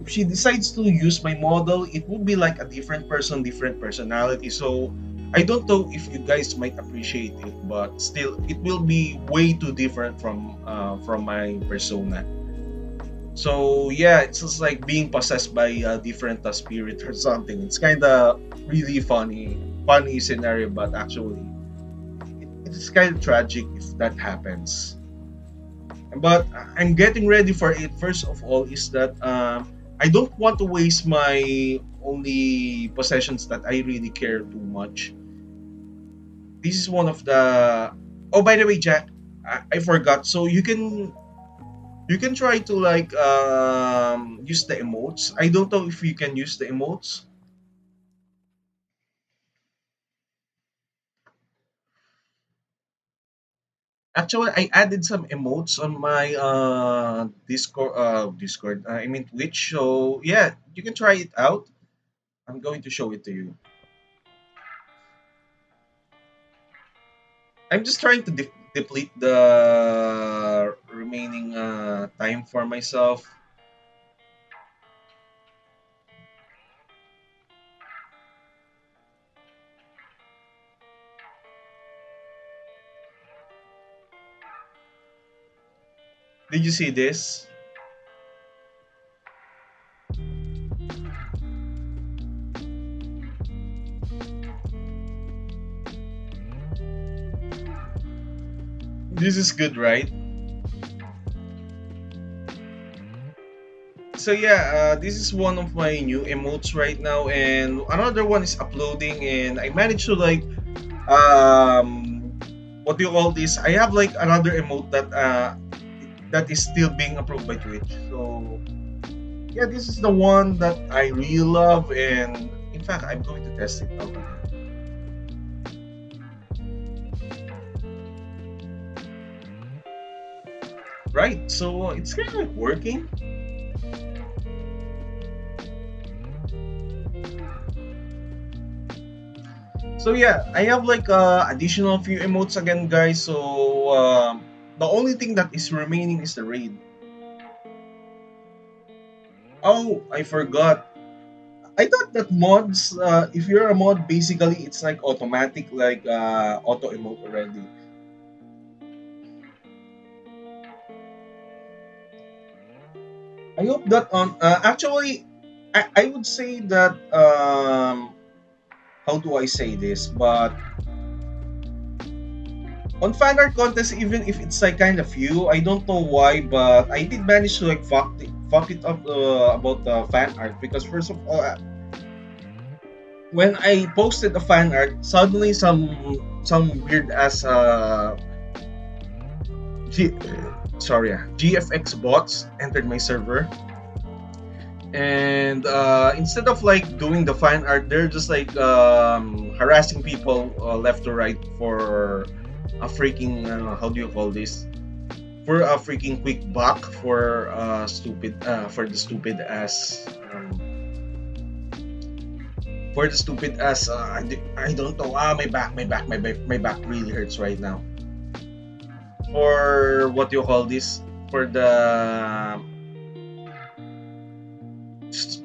if she decides to use my model, it will be like a different person, different personality. So I don't know if you guys might appreciate it, but still, it will be way too different from my persona. So yeah, it's just like being possessed by a different spirit or something. It's kind of really funny scenario, but actually, it's kind of tragic if that happens. But I'm getting ready for it. First of all, is that I don't want to waste my only possessions that I really care too much. This is one of the. Oh, by the way, Jack, I forgot. So you can try to like use the emotes. I don't know if you can use the emotes. Actually, I added some emotes on my Discord. I mean Twitch. So yeah, you can try it out. I'm going to show it to you. I'm just trying to deplete the remaining time for myself. Did you see this? This is good, right? So yeah, this is one of my new emotes right now, and another one is uploading, and I managed to like what do you call this? I have like another emote that is still being approved by Twitch. So yeah, this is the one that I really love, and in fact, I'm going to test it out again. Right, so it's kind of like working. So yeah, I have like additional few emotes again, guys. So the only thing that is remaining is the raid. Oh, I forgot. I thought that mods, if you're a mod, basically it's like automatic, like auto emote already. I hope that on actually, I would say that how do I say this? But on fan art contest, even if it's like kind of few, I don't know why, but I did manage to like fuck it up about the fan art because first of all, when I posted the fan art, suddenly some weird ass G- GFX bots entered my server, and instead of like doing the fan art, they're just like harassing people left to right for a freaking how do you call this? For a freaking quick buck for the stupid ass for the stupid ass I don't know my back really hurts right now for what you call this for the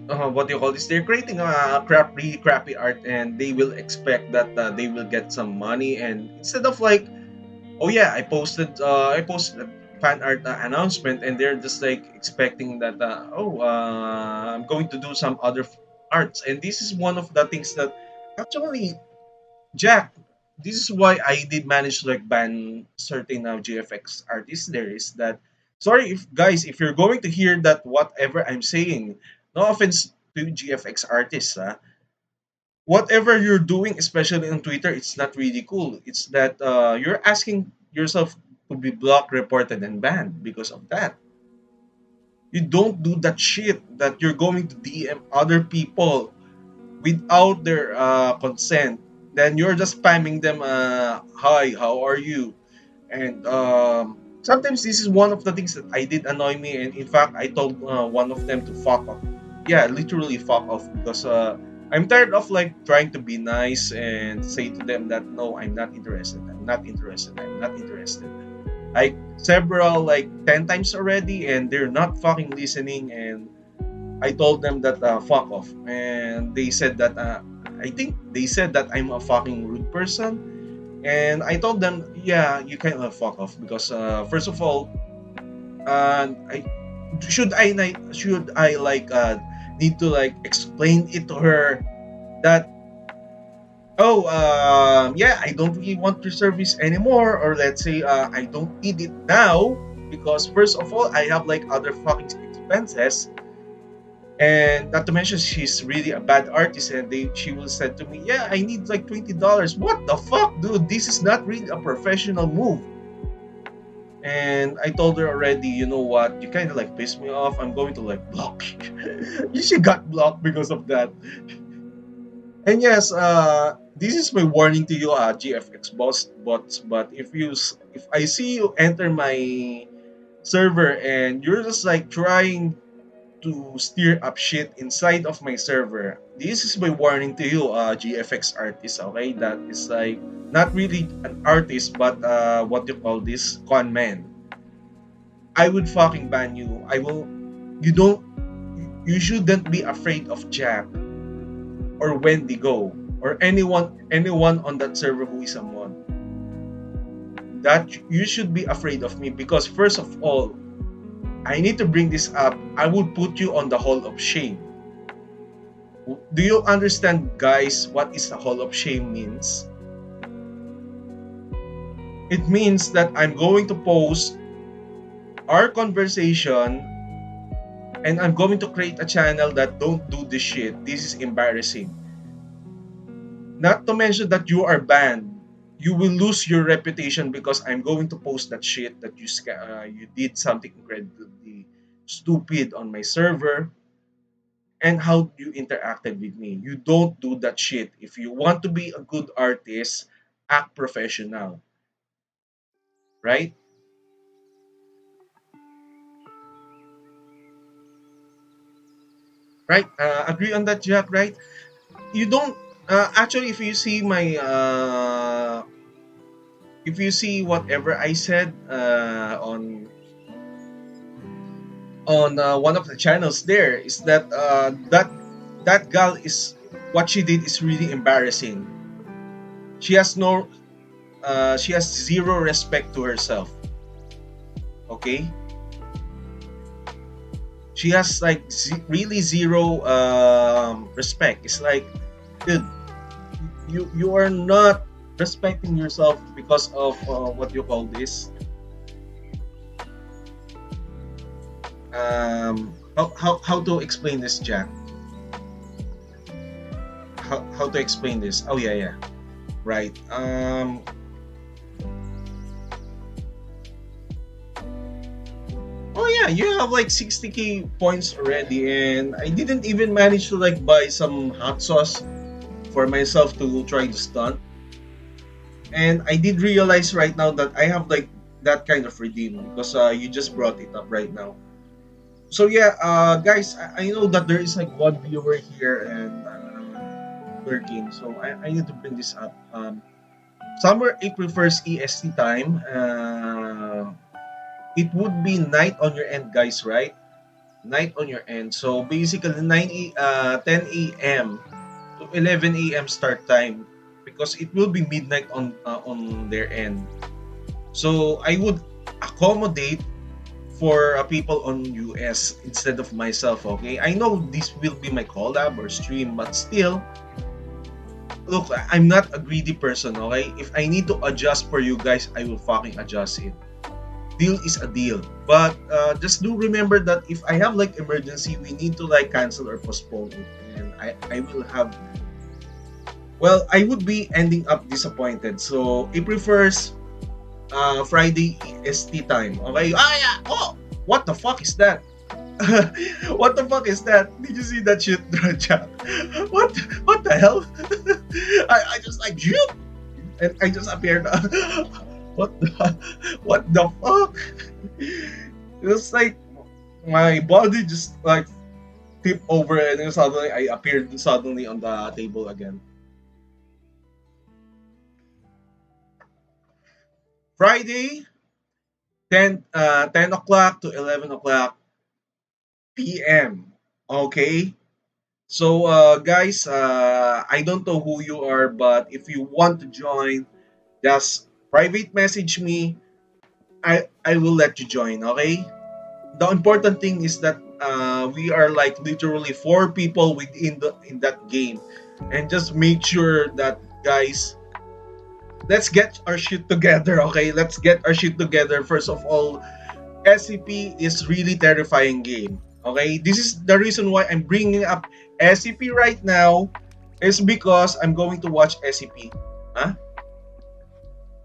what do you call this? They're creating a really crappy art, and they will expect that they will get some money. And instead of like, oh yeah, I posted a fan art announcement, and they're just like expecting that I'm going to do some other arts, and this is one of the things that actually Jack. This is why I did manage to like ban certain GFX artists. There is that. Sorry if guys, if you're going to hear that whatever I'm saying, no offense to GFX artists, whatever you're doing, especially on Twitter, it's not really cool. It's that you're asking yourself to be blocked, reported, and banned because of that. You don't do that shit that you're going to DM other people without their consent. Then you're just spamming them, hi, how are you? And sometimes this is one of the things that I did annoy me. And in fact, I told one of them to fuck off. Yeah, literally fuck off because I'm tired of like trying to be nice and say to them that no, I'm not interested. I'm not interested. I'm not interested. Like several, like 10 times already, and they're not fucking listening. And I told them that fuck off, and they said that I think they said that I'm a fucking rude person, and I told them, yeah, you can fuck off because first of all, I should I like need to like explain it to her that oh yeah, I don't really want your service anymore, or let's say I don't need it now because first of all I have like other fucking expenses. And not to mention, she's really a bad artist, and she will said to me, "Yeah, I need like $20." What the fuck, dude? This is not really a professional move. And I told her already, you know what? You kind of like pissed me off. I'm going to like block you. She got blocked because of that. And yes, this is my warning to you, GFX bots. But if I see you enter my server and you're just like trying to steer up shit inside of my server. This is my warning to you, GFX artist, okay? That is like not really an artist, but what you call this con man. I would fucking ban you. I will. You don't. You shouldn't be afraid of Jack or Wendigo or anyone on that server who is a mod. That you should be afraid of me because first of all, I need to bring this up. I will put you on the hall of shame. Do you understand, guys, what is the hall of shame means? It means that I'm going to post our conversation and I'm going to create a channel that don't do this shit. This is embarrassing. Not to mention that you are banned. You will lose your reputation because I'm going to post that shit that you did something incredibly stupid on my server and how you interacted with me. You don't do that shit. If you want to be a good artist, act professional, right? Right? Agree on that, Jack, right? You don't actually if you see whatever I said on one of the channels there is that that girl is what she did is really embarrassing. She has no she has zero respect to herself. Okay, she has like really zero respect. It's like, dude, you are not respecting yourself because of what you call this how to explain this, Jack? How to explain this? Oh yeah, yeah, right. Oh yeah, you have like 60k points already, and I didn't even manage to like buy some hot sauce for myself to try to stunt. And I did realize right now that I have like that kind of redeem because you just brought it up right now. So yeah, guys, I know that there is like one viewer here and 13, so I need to bring this up. Summer April 1st EST time. It would be night on your end, guys, right? Night on your end. So basically 10 a.m. to 11 a.m. start time because it will be midnight on their end. So I would accommodate for people on US instead of myself, okay? I know this will be my collab or stream, but still, look, I'm not a greedy person, okay? If I need to adjust for you guys, I will fucking adjust it. Deal is a deal. But just do remember that if I have like emergency, we need to like cancel or postpone it. And I will have, well, I would be ending up disappointed. So April 1st, Friday EST time. Okay? Ah, yeah. Oh, what the fuck is that? What the fuck is that? Did you see that shit, Jack? What? What the hell? I just like shoot, and I just appeared. What the? What the fuck? It was like my body just like tipped over, and then suddenly I appeared suddenly on the table again. Friday, 10 o'clock to 11 o'clock p.m. Okay? So, guys, I don't know who you are, but if you want to join, just private message me. I will let you join, okay? The important thing is that we are like literally four people within the in that game, and just make sure that, guys, let's get our shit together, okay? Let's get our shit together. First of all, SCP is really terrifying game. Okay, this is the reason why I'm bringing up SCP right now. Is because I'm going to watch SCP. Huh?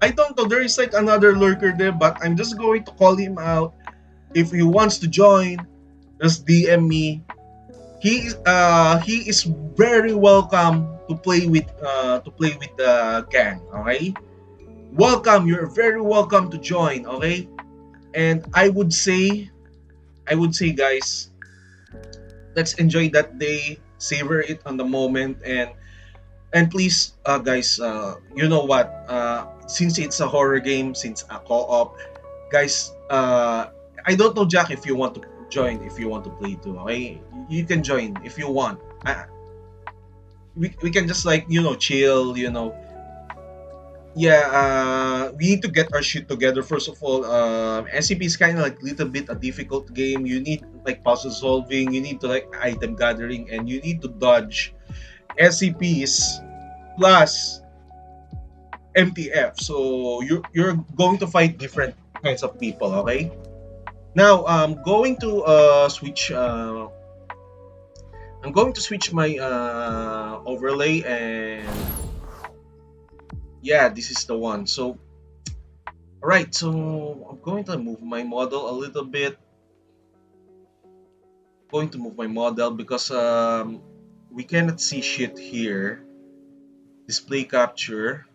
I don't know. There is like another lurker there, but I'm just going to call him out. If he wants to join, just DM me. He is very welcome to play with the gang. Okay, welcome. You're very welcome to join. Okay, and I would say, guys, let's enjoy that day, savor it on the moment, and please, guys, you know what? Since it's a horror game, since a co-op, guys, I don't know, Jack, if you want to join, if you want to play too. Okay, you can join if you want. We can just like chill. yeah, we need to get our shit together. First of all, SCP is kind of like little bit a difficult game. You need like puzzle solving, you need to like item gathering, and you need to dodge SCPs plus MTF. So you're going to fight different kinds of people. Okay. Now I'm going to switch my overlay, and yeah, this is the one. So right, so I'm going to move my model a little bit. Going to move my model because we cannot see shit here. Display capture.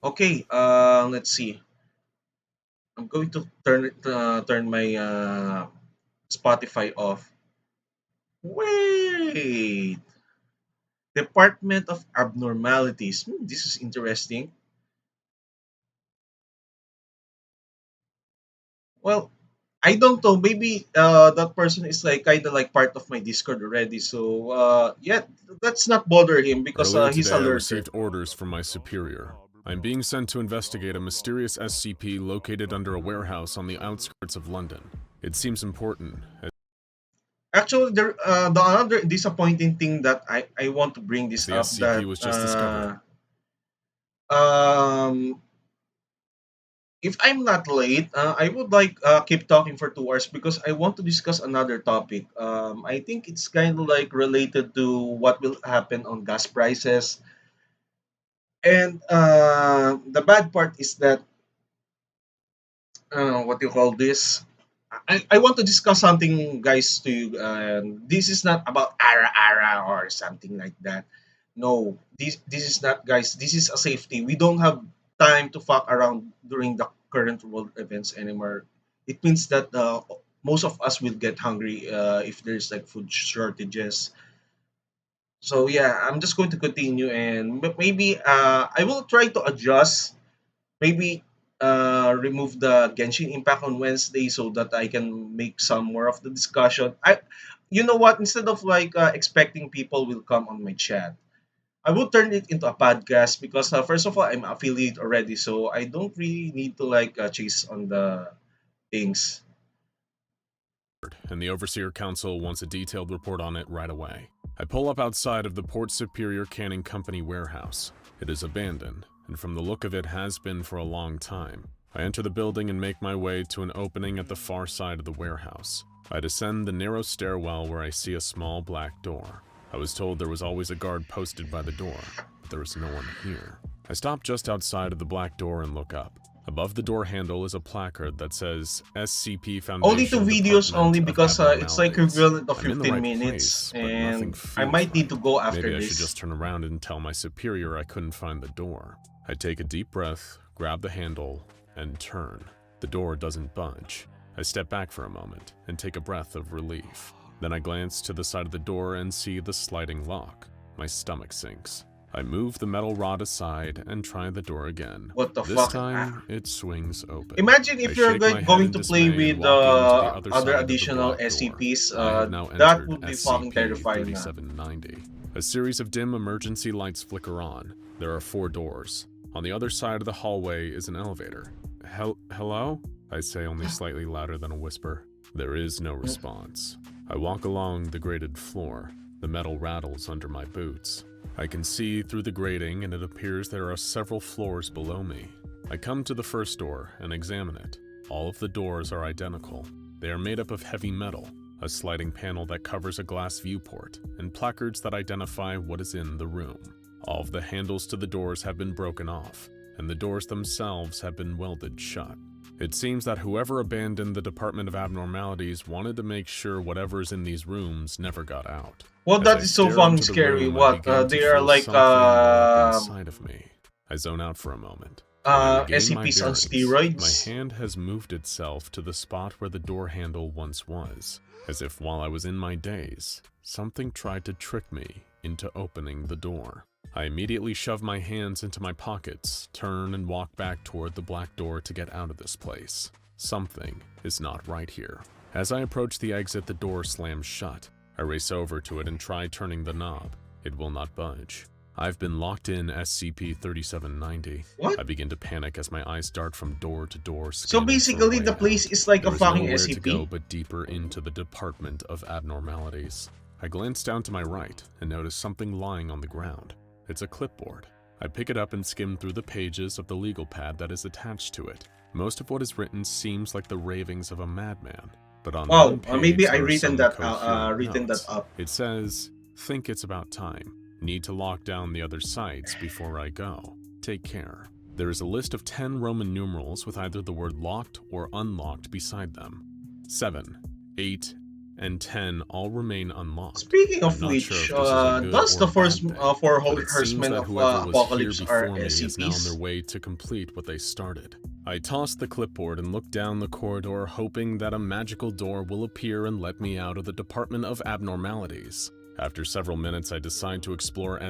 Okay, let's see. I'm going to turn my Spotify off. Wait, Department of Abnormalities. This is interesting. Well, I don't know. Maybe that person is like kind of like part of my Discord already. So yeah, let's not bother him because Earlier he's today, a I lurker. received orders from my superior. I'm being sent to investigate a mysterious SCP located under a warehouse on the outskirts of London. It seems important, Actually, the another disappointing thing that I want to bring as this the up SCP that was just discovered. um if I'm not late, I would like keep talking for 2 hours because I want to discuss another topic. I think it's kind of like related to what will happen on gas prices, and the bad part is that what you call this. I want to discuss something, guys, to you. This is not about ara ara or something like that. No, this is not, guys. This is a safety. We don't have time to fuck around during the current world events anymore. It means that most of us will get hungry if there's like food shortages. So yeah, I'm just going to continue, and maybe I will try to adjust. Maybe remove the Genshin Impact on Wednesday so that I can make some more of the discussion. You know what? Instead of like expecting people will come on my chat, I will turn it into a podcast because first of all, I'm affiliate already, so I don't really need to like chase on the things. And the Overseer Council wants a detailed report on it right away. I pull up outside of the Port Superior Canning Company warehouse. It is abandoned, and from the look of it has been for a long time. I enter the building and make my way to an opening at the far side of the warehouse. I descend the narrow stairwell where I see a small black door. I was told there was always a guard posted by the door, but there is no one here. I stop just outside of the black door and look up. Above the door handle is a placard that says SCP Only two Foundation videos Department only of because it's like Abnormalities. equivalent of I'm in the 15 right minutes, place, but nothing and I feels might need right. to go after Maybe I should this. just turn around and tell my superior I couldn't find the door. I take a deep breath, grab the handle, and turn. The door doesn't budge. I step back for a moment and take a breath of relief. Then I glance to the side of the door and see the sliding lock. My stomach sinks. I move the metal rod aside and try the door again. What the This fuck? time, it swings open. Imagine I if you're shake my head going in to play dismay and with walk into the other other side of the additional blocked door. SCPs. I have now That entered would be fucking terrifying. SCP-3790. A series of dim emergency lights flicker on. There are 4 doors. On the other side of the hallway is an elevator. Hello? I say, only slightly louder than a whisper. There is no response. I walk along the grated floor. The metal rattles under my boots. I can see through the grating, and it appears there are several floors below me. I come to the first door and examine it. All of the doors are identical. They are made up of heavy metal, a sliding panel that covers a glass viewport, and placards that identify what is in the room. All of the handles to the doors have been broken off, and the doors themselves have been welded shut. It seems that whoever abandoned the Department of Abnormalities wanted to make sure whatever's in these rooms never got out. Well, As that I is so stare fucking into the scary. room, I What? begin to They are feel like something well up inside of me. I zone out for a moment. When I regain my SCPs on bearings, my steroids. hand has moved itself to the spot where the door handle once was, as if while I was in my daze, something tried to trick me into opening the door. I immediately shove my hands into my pockets, turn and walk back toward the black door to get out of this place. Something is not right here. As I approach the exit, the door slams shut. I race over to it and try turning the knob. It will not budge. I've been locked in SCP 3790. What? I begin to panic as my eyes dart from door to door, So scanning for a basically, the way place out. is like a There is fucking nowhere to SCP? go but deeper into the Department of Abnormalities. I glance down to my right and notice something lying on the ground. It's a clipboard. I pick it up and skim through the pages of the legal pad that is attached to it. Most of what is written seems like the ravings of a madman, but on one Wow, maybe page I there are written some that coherent written that notes. up. It says, "Think it's about time. Need to lock down the other sites before I go. Take care." There is a list of 10 Roman numerals with either the word locked or unlocked beside them. 7, 8, and 10 all remain unlocked. Speaking I'm of not sure which, if this is a good does or the bad first thing, four but it seems horsemen that of whoever was here Apocalypse are before me is now on their SCPs? way to complete what they started. I toss the clipboard and look down the corridor, hoping that a magical door will appear and let me out of the Department of Abnormalities. After several minutes, I decide to explore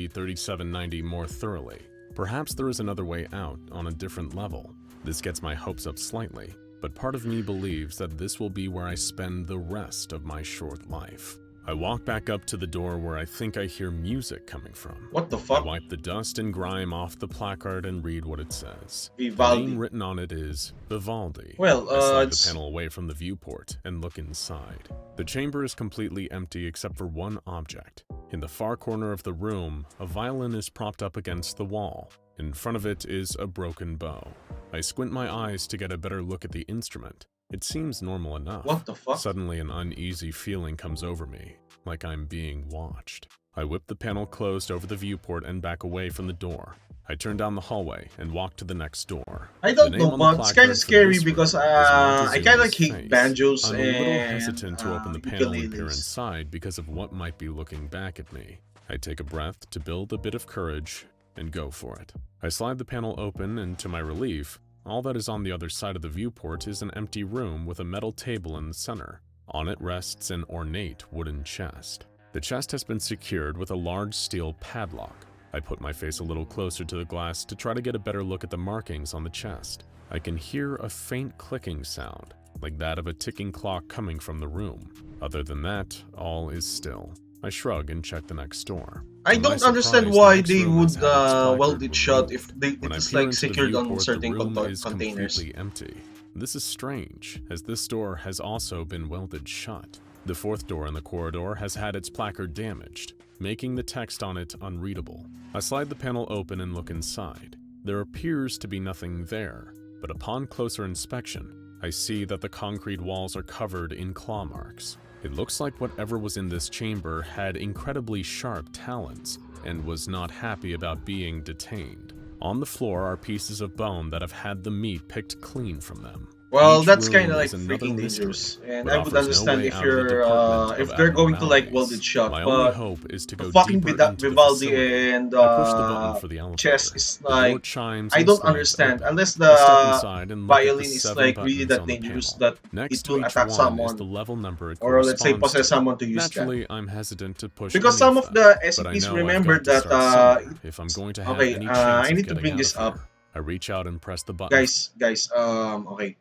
SCP-3790 more thoroughly. Perhaps there is another way out on a different level. This gets my hopes up slightly, but part of me believes that this will be where I spend the rest of my short life. I walk back up to the door where I think I hear music coming from. What the I fuck? wipe the dust and grime off the placard and read what it says. The name Vivaldi. written on it is Vivaldi. Well, I slide the it's panel away from the viewport and look inside. The chamber is completely empty except for one object. In the far corner of the room, a violin is propped up against the wall. In front of it is a broken bow. I squint my eyes to get a better look at the instrument. It seems normal enough. what the fuck? Suddenly, an uneasy feeling comes over me, like I'm being watched. I whip the panel closed over the viewport and back away from the door. I turn down the hallway and walk to the next door. I The don't know, name on the but it's kind of placard for scary this because room is I kind of like Montezuma's hate face. banjos I'm a little and hesitant to open the panel and peer ukuleles. inside because of what might be looking back at me. I take a breath to build a bit of courage and go for it. I slide the panel open, and to my relief, all that is on the other side of the viewport is an empty room with a metal table in the center. On it rests an ornate wooden chest. The chest has been secured with a large steel padlock. I put my face a little closer to the glass to try to get a better look at the markings on the chest. I can hear a faint clicking sound, like that of a ticking clock coming from the room. Other than that, all is still. I shrug and check the next door. I To my don't understand surprise, the why next they room has would had its weld placard it shut if removed. they, When it I is peer like into the secured on viewport, the certain room is containers. completely empty. This is strange, as this door has also been welded shut. The fourth door in the corridor has had its placard damaged, making the text on it unreadable. I slide the panel open and look inside. There appears to be nothing there, but upon closer inspection, I see that the concrete walls are covered in claw marks. It looks like whatever was in this chamber had incredibly sharp talons and was not happy about being detained. On the floor are pieces of bone that have had the meat picked clean from them. Well, Each that's kind room of like is another freaking mystery, dangerous, and but I would offers no understand way if out of the Department of they're going to like weld Abnormalities. it shut, My only but hope is to the go fucking deeper into the Vivaldi facility. and I push the button for the chess elevator. is The door like chimes I and don't slides understand open. unless I step the inside and look at the violin is 7 like really buttons that on the dangerous panel. that it Next to will each attack one is the someone, level number it or let's say corresponds possess to. someone to use that. Naturally, I'm hesitant to push Because any some of of them, the but I SCPs know I've remember got to that start somewhere if I'm going to have okay, any I chance of need to getting bring out this of up, here. I reach out and press the button. guys. Okay,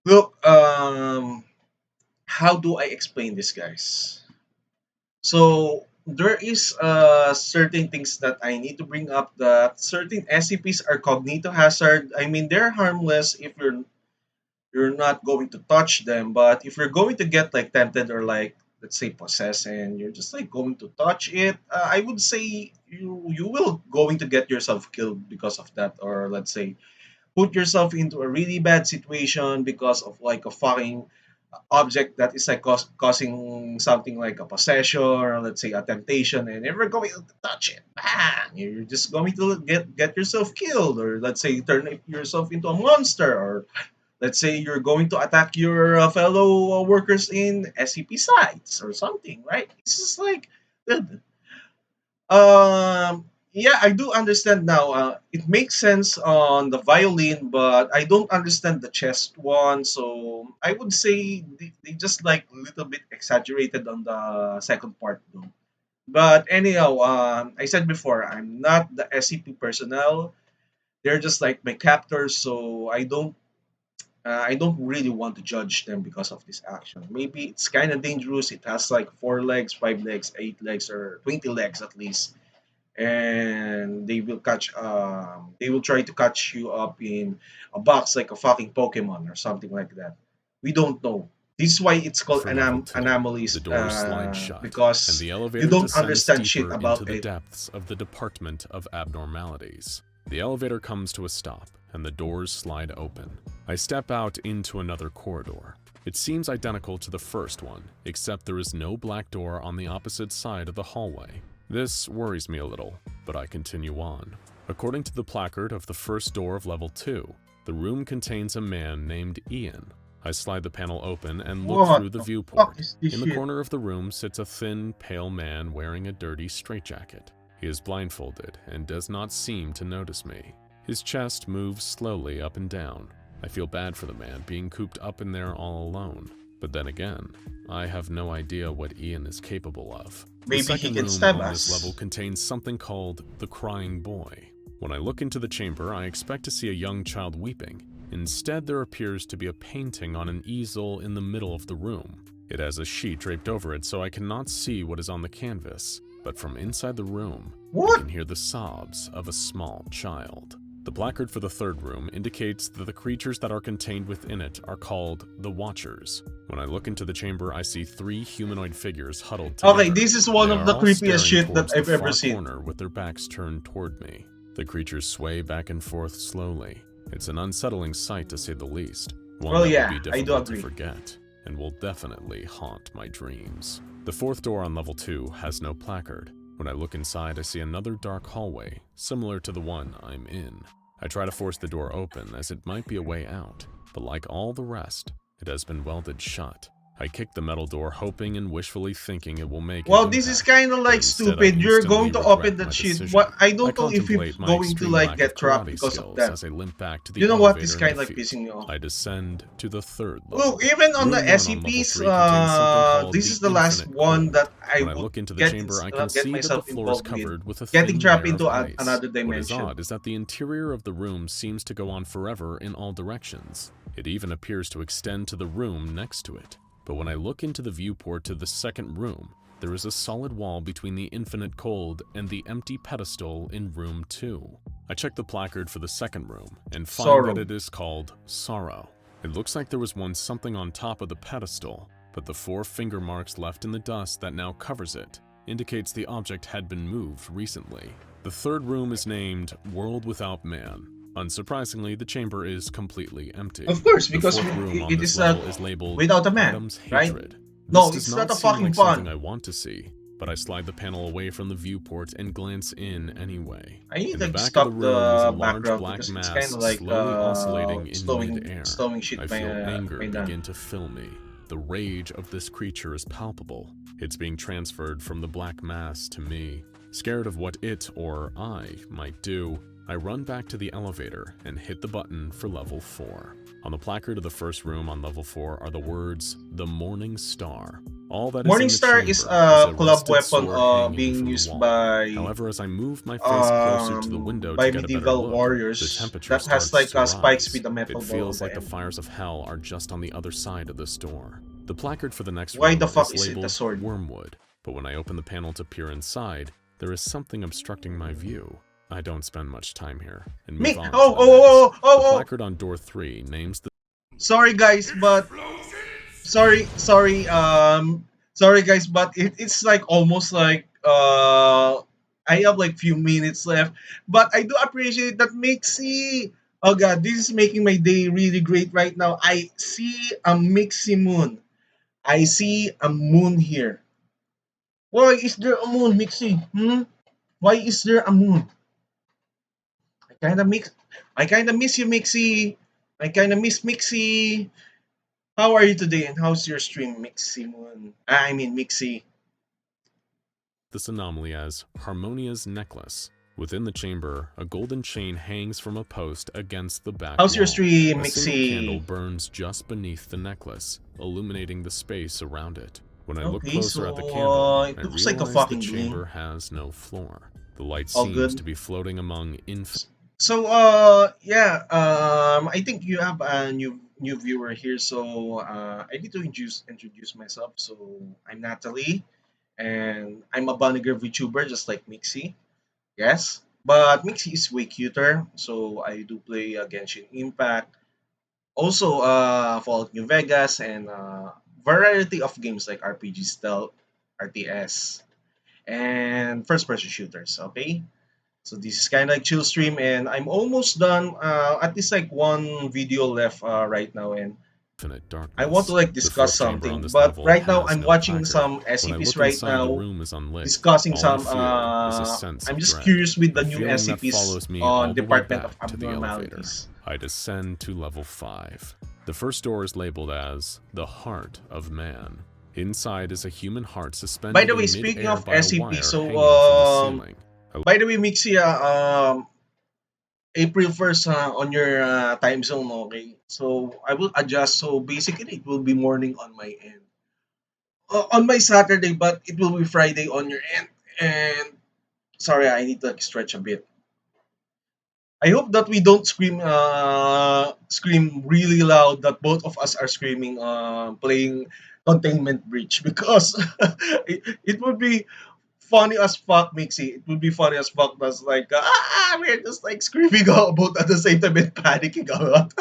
look, how do I explain this, guys? So there is certain things that I need to bring up, that certain SCPs are cognito hazard. I mean, they're harmless if you're not going to touch them, but if you're going to get like tempted or like let's say possessed and you're just like going to touch it, I would say you will going to get yourself killed because of that, or let's say put yourself into a really bad situation because of like a fucking object that is like causing something like a possession or let's say a temptation, and if you're going to touch it, bang, you're just going to get yourself killed, or let's say turn yourself into a monster, or let's say you're going to attack your fellow workers in SCP sites or something, right? It's just like yeah, I do understand now. It makes sense on the violin, but I don't understand the chest one. So I would say they just like a little bit exaggerated on the second part, though. But anyhow, I said before, I'm not the SCP personnel. They're just like my captors, so I don't really want to judge them because of this action. Maybe it's kind of dangerous. It has like 4 legs, 5 legs, 8 legs, or 20 legs at least. and they will try to catch you up in a box like a fucking Pokemon or something like that. We don't know. This is why it's called For level 2, the anomalies, doors slide shut, and because the you elevator don't descends understand shit deeper into about the it. depths of the Department of Abnormalities. The elevator comes to a stop, and the doors slide open. I step out into another corridor. It seems identical to the first one, except there is no black door on the opposite side of the hallway. This worries me a little, but I continue on. According to the placard of the first door of level 2, the room contains a man named Ian. I slide the panel open and look through What the the fuck viewport. is this In the shit? corner of the room sits a thin, pale man wearing a dirty straitjacket. He is blindfolded and does not seem to notice me. His chest moves slowly up and down. I feel bad for the man being cooped up in there all alone. But then again, I have no idea what Ian is capable of. The Maybe he second can room stab on this level us. contains something called the Crying Boy. When I look into the chamber, I expect to see a young child weeping. Instead, there appears to be a painting on an easel in the middle of the room. It has a sheet draped over it, so I cannot see what is on the canvas. But from inside the room, I What? can hear the sobs of a small child. The placard for the third room indicates that the creatures that are contained within it are called the Watchers. When I look into the chamber, I see 3 humanoid figures huddled Okay, together. this is one They of are the all creepiest staring shit that towards the I've ever far seen. corner with their backs turned toward me. The creatures sway back and forth slowly. It's an unsettling sight to say the least, one Well, that will yeah, be I do difficult to agree. forget, and will definitely haunt my dreams. The fourth door on level 2 has no placard. When I look inside, I see another dark hallway, similar to the one I'm in. I try to force the door open as it might be a way out, but like all the rest, it has been welded shut. I kick the metal door, hoping and wishfully thinking it will make an Well, this is impact, kind of but like instead I stupid. You're instantly going to open regret that my shit. What? decision. I I don't know if you're contemplate my going to extreme like lack of get trapped karate because of skills that. as I limp back to the You know what is elevator in kind of like defeat. pissing me off? I descend to the third Look, level. even on the Room 1 on level SCPs, 3 contains something called this the is the last Infinite one Cold. that I When I would look into the chamber, I can get see that the myself floor is involved with. covered with a Getting thin trapped layer into of ice. another What is dimension. odd is that the interior of the room seems to go on forever in all directions. It even appears to extend to the room next to it. But when I look into the viewport to the second room, there is a solid wall between the Infinite Cold and the empty pedestal in room 2. I check the placard for the second room and find that Sorrow. it is called Sorrow. It looks like there was once something on top of the pedestal, but the 4 finger marks left in the dust that now covers it indicates the object had been moved recently. The third room is named World Without Man. Unsurprisingly, the chamber is completely empty. Of course, The because fourth room on it this is not level is labeled without a man, Adam's right? Hatred. This No, does it's not not a seem fucking like something pun. I want to see, but I slide the panel away from the viewport and glance in anyway. I need In to the like, back of the stop room is a the large background black because it's kind mass of like slowly oscillating in midair. slowing shit I by feel anger my done. begin to fill me. The rage of this creature is palpable. It's being transferred from the black mass to me. Scared of what it or I might do, I run back to the elevator and hit the button for level 4. On the placard of the first room on level 4 are the words, "The Morning Star." All that is in the Morningstar is chamber is a a club rusted weapon sword hanging being from the used wall. However, as I move my face closer to the window to get a better medieval look, the warriors temperature that has starts like to spikes rise. with a It metal ball on feels the like the end. fires of hell are just on the other side of this door. The placard for the next Why the room fuck is is it a labeled sword? Wormwood, but when I open the panel to peer inside, there is something obstructing my view. I don't spend much time here and move Me? on to Oh, the oh, next. oh, oh, The oh! placard on door 3 names the Sorry, guys, but sorry, sorry, sorry, guys, but it's like almost like I have like few minutes left, but I do appreciate that Mixie. Oh god, this is making my day really great right now. I see a Mixie moon. I see a moon here. Why is there a moon, Mixie? Hmm? Why is there a moon? I kind of mix. I kind of miss you, Mixie. I kind of miss Mixie. How are you today, and how's your stream, Mixie Moon? I mean, Mixie. this anomaly as Harmonia's necklace. Within the chamber, a golden chain hangs from a post against the back How's your wall. stream, A single candle Mixie? burns just beneath the necklace, illuminating the space around it. When I look Okay, closer so at the candle, it I looks like a realize the fucking bling. chamber has no floor. The light All seems good. to be floating among infinite. So yeah, I think you have a new viewer here. So I need to introduce myself. So I'm Natalie, and I'm a Bunny Girl Vtuber, just like Mixie. Yes, but Mixie is way cuter. So I do play Genshin Impact. Also, Fallout New Vegas and variety of games like RPG Stealth, RTS, and first-person shooters. Okay, so this is kind of like chill stream, and I'm almost done. At least like one video left right now, and Infinite I want to darkness. like The discuss fourth chamber on something. this But level right now, has I'm no watching placard. some When I SCPs look right inside, the now, room is unlit. discussing All I some. feel is a sense I'm of just dread, curious with a the new feeling that SCPs follows me on all the way Department of back to the elevator. Abnormalities. I descend to level 5. The first door is labeled as the Heart of Man. Inside is a human heart By suspended the way, in speaking mid-air of by a SCP, wire so hanging from the ceiling. by the way, Mixia, April 1st on your time zone, okay? So I will adjust. So basically, it will be morning on my end. On my Saturday, but it will be Friday on your end. And sorry, I need to like, stretch a bit. I hope that we don't scream really loud that both of us are screaming playing containment breach because it would be funny as fuck, Mixie. It would be funny as fuck. That's like, we're just like screaming out both at the same time and panicking a lot.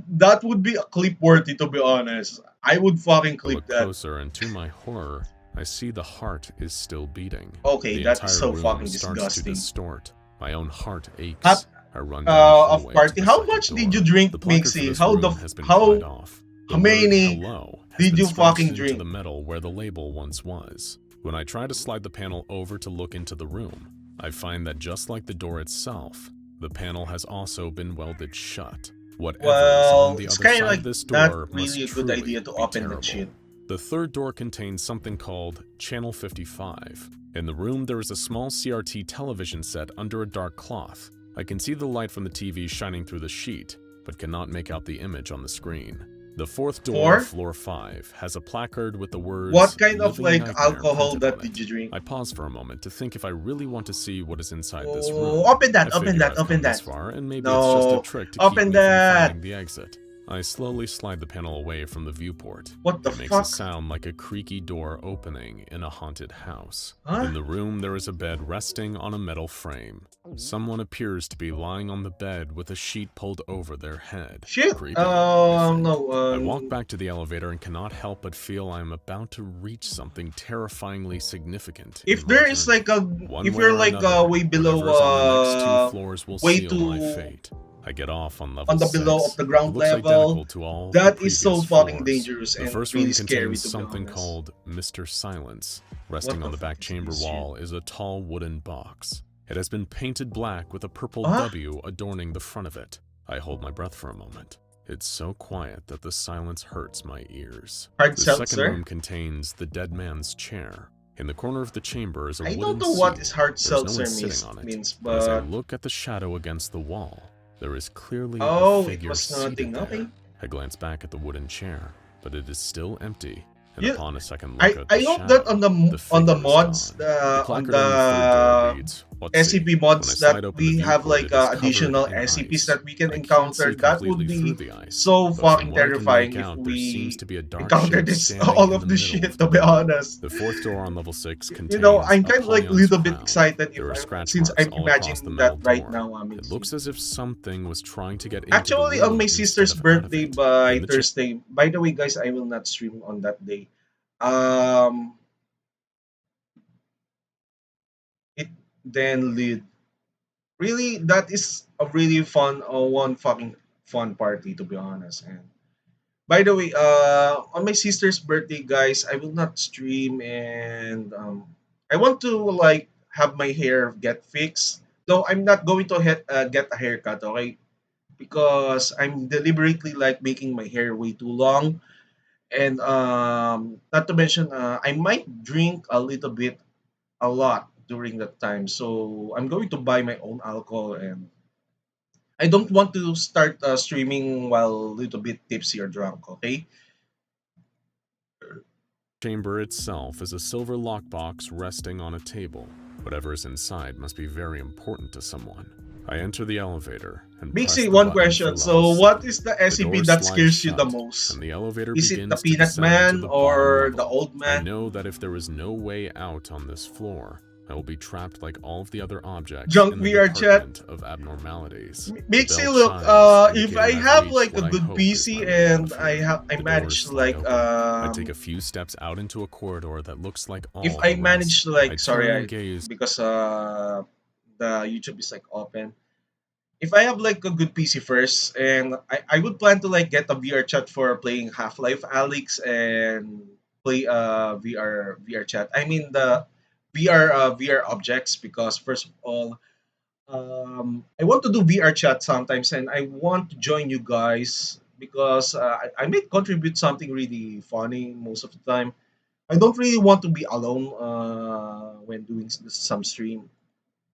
That would be a clip worthy, to be honest. I would fucking I clip look that. closer, and to my horror, I see the heart is still beating. Okay, The that is entire so room fucking starts to disgusting. distort. My own heart Hap, aches. I run down the of hallway to party. the How second much did you door. drink, The placard for Mixie? this room has been pried off. The How word many hello has did been you scratched fucking into the drink? metal where the label once was. When I try to slide the panel over to look into the room, I find that just like the door itself, the panel has also been welded shut. Whatever is on Well, the it's other kind of side of like this not door really must a good idea truly to be open that terrible. shit. The third door contains something called Channel 55. In the room, there is a small CRT television set under a dark cloth. I can see the light from the TV shining through the sheet, but cannot make out the image on the screen. The fourth door, 4. floor 5, has a placard with the What words kind of Living like Nightmare alcohol printed that on did it. you drink? I pause for a moment to think if I really want to see what is inside this Oh, room. open I that, open figure that, I've open come this that. far, and maybe it's just a No, trick to keep open me from that. finding the exit. I slowly slide the panel away from the viewport. What the It makes a fuck? sound like a creaky door opening in a haunted house. Huh? In the room, there is a bed resting on a metal frame. Someone appears to be lying on the bed with a sheet pulled over their head. Shit. Creepy, I think. No. I walk back to the elevator and cannot help but feel I am about to reach something terrifyingly significant If in my there is journey. like a, One if way you're or like another, way below, whatever is on the next 2 floors will way seal my too fate. I get off on level on the below 6. of the It ground looks level, identical to all the that is so previous fucking floors. dangerous The and first really room scary, contains to be something honest. called Mr. Silence. What Resting the on the fuck back is chamber this shit? wall is a tall wooden box. It has been painted black with a purple Huh? W adorning the front of it. I hold my breath for a moment. It's so quiet that the silence hurts my ears. Hard The second seltzer? room contains the dead man's chair. In the corner of the chamber is a I wooden don't know what is seat. hard There's no seltzer one sitting on it. means, But as I but look at the shadow against the wall, there is clearly a oh, it figure was seated nothing. there. Okay. I glance back at the wooden chair, but it is still empty. And Yeah, upon a second look at I the hope that shadow, the on the figure is mods, gone. The on placard on the third door the reads, "Whatsy." SCP When I mods that slide open the we have viewport, like it is covered additional in SCPs ice. that we can I can't see encounter, that would completely through be the ice, so but from fucking what I can make terrifying if out, there seems we to be a dark encounter shape this standing all in of the this middle shit. of the To be room. honest, The fourth door on level 6 you know, contains I'm kind of like a Apollyon's little bit crown. excited if There are scratch since marks I'm all across the imagining that metal right door. now. It looks as if something was trying to get into the Actually, on room my instead sister's of out of birthday it. by In the chamber, Thursday. By the way, guys, I will not stream on that day. Um, it then lead. Really, that is a really fun, one fucking fun party, to be honest. And by the way, on my sister's birthday, guys, I will not stream, and I want to like have my hair get fixed. Though I'm not going to get a haircut, okay? Because I'm deliberately like making my hair way too long, and not to mention, I might drink a little bit, a lot during that time. So I'm going to buy my own alcohol, and I don't want to start streaming while a little bit tipsy or drunk. Okay. chamber itself is a silver lockbox resting on a table. Whatever is inside must be very important to someone. I enter the elevator and press Mixie, the one button for question. level So, what 7. is the The SCP door that slides scares you the shut, most? and the elevator Is it the begins to Peanut descend to Man the bottom or the level. Old I Man? know that if there is no way out on this floor, I will be trapped like all of the other objects Junk in the VR chat. department of abnormalities. The Makes bell it look, chimes, if I indicating I've have reached like a what I good hope is my PC moment of and fury. I The doors manage to slide like open. I take a few steps out into a corridor that looks like if all the I rest. manage to I like, sorry, turn and gaze. because the YouTube is like open. If I have like a good PC first, and I would plan to like get a VR chat for playing Half-Life Alyx and play VR chat. I mean the VR objects, because first of all, I want to do VR chat sometimes, and I want to join you guys because I may contribute something really funny most of the time. I don't really want to be alone when doing some stream.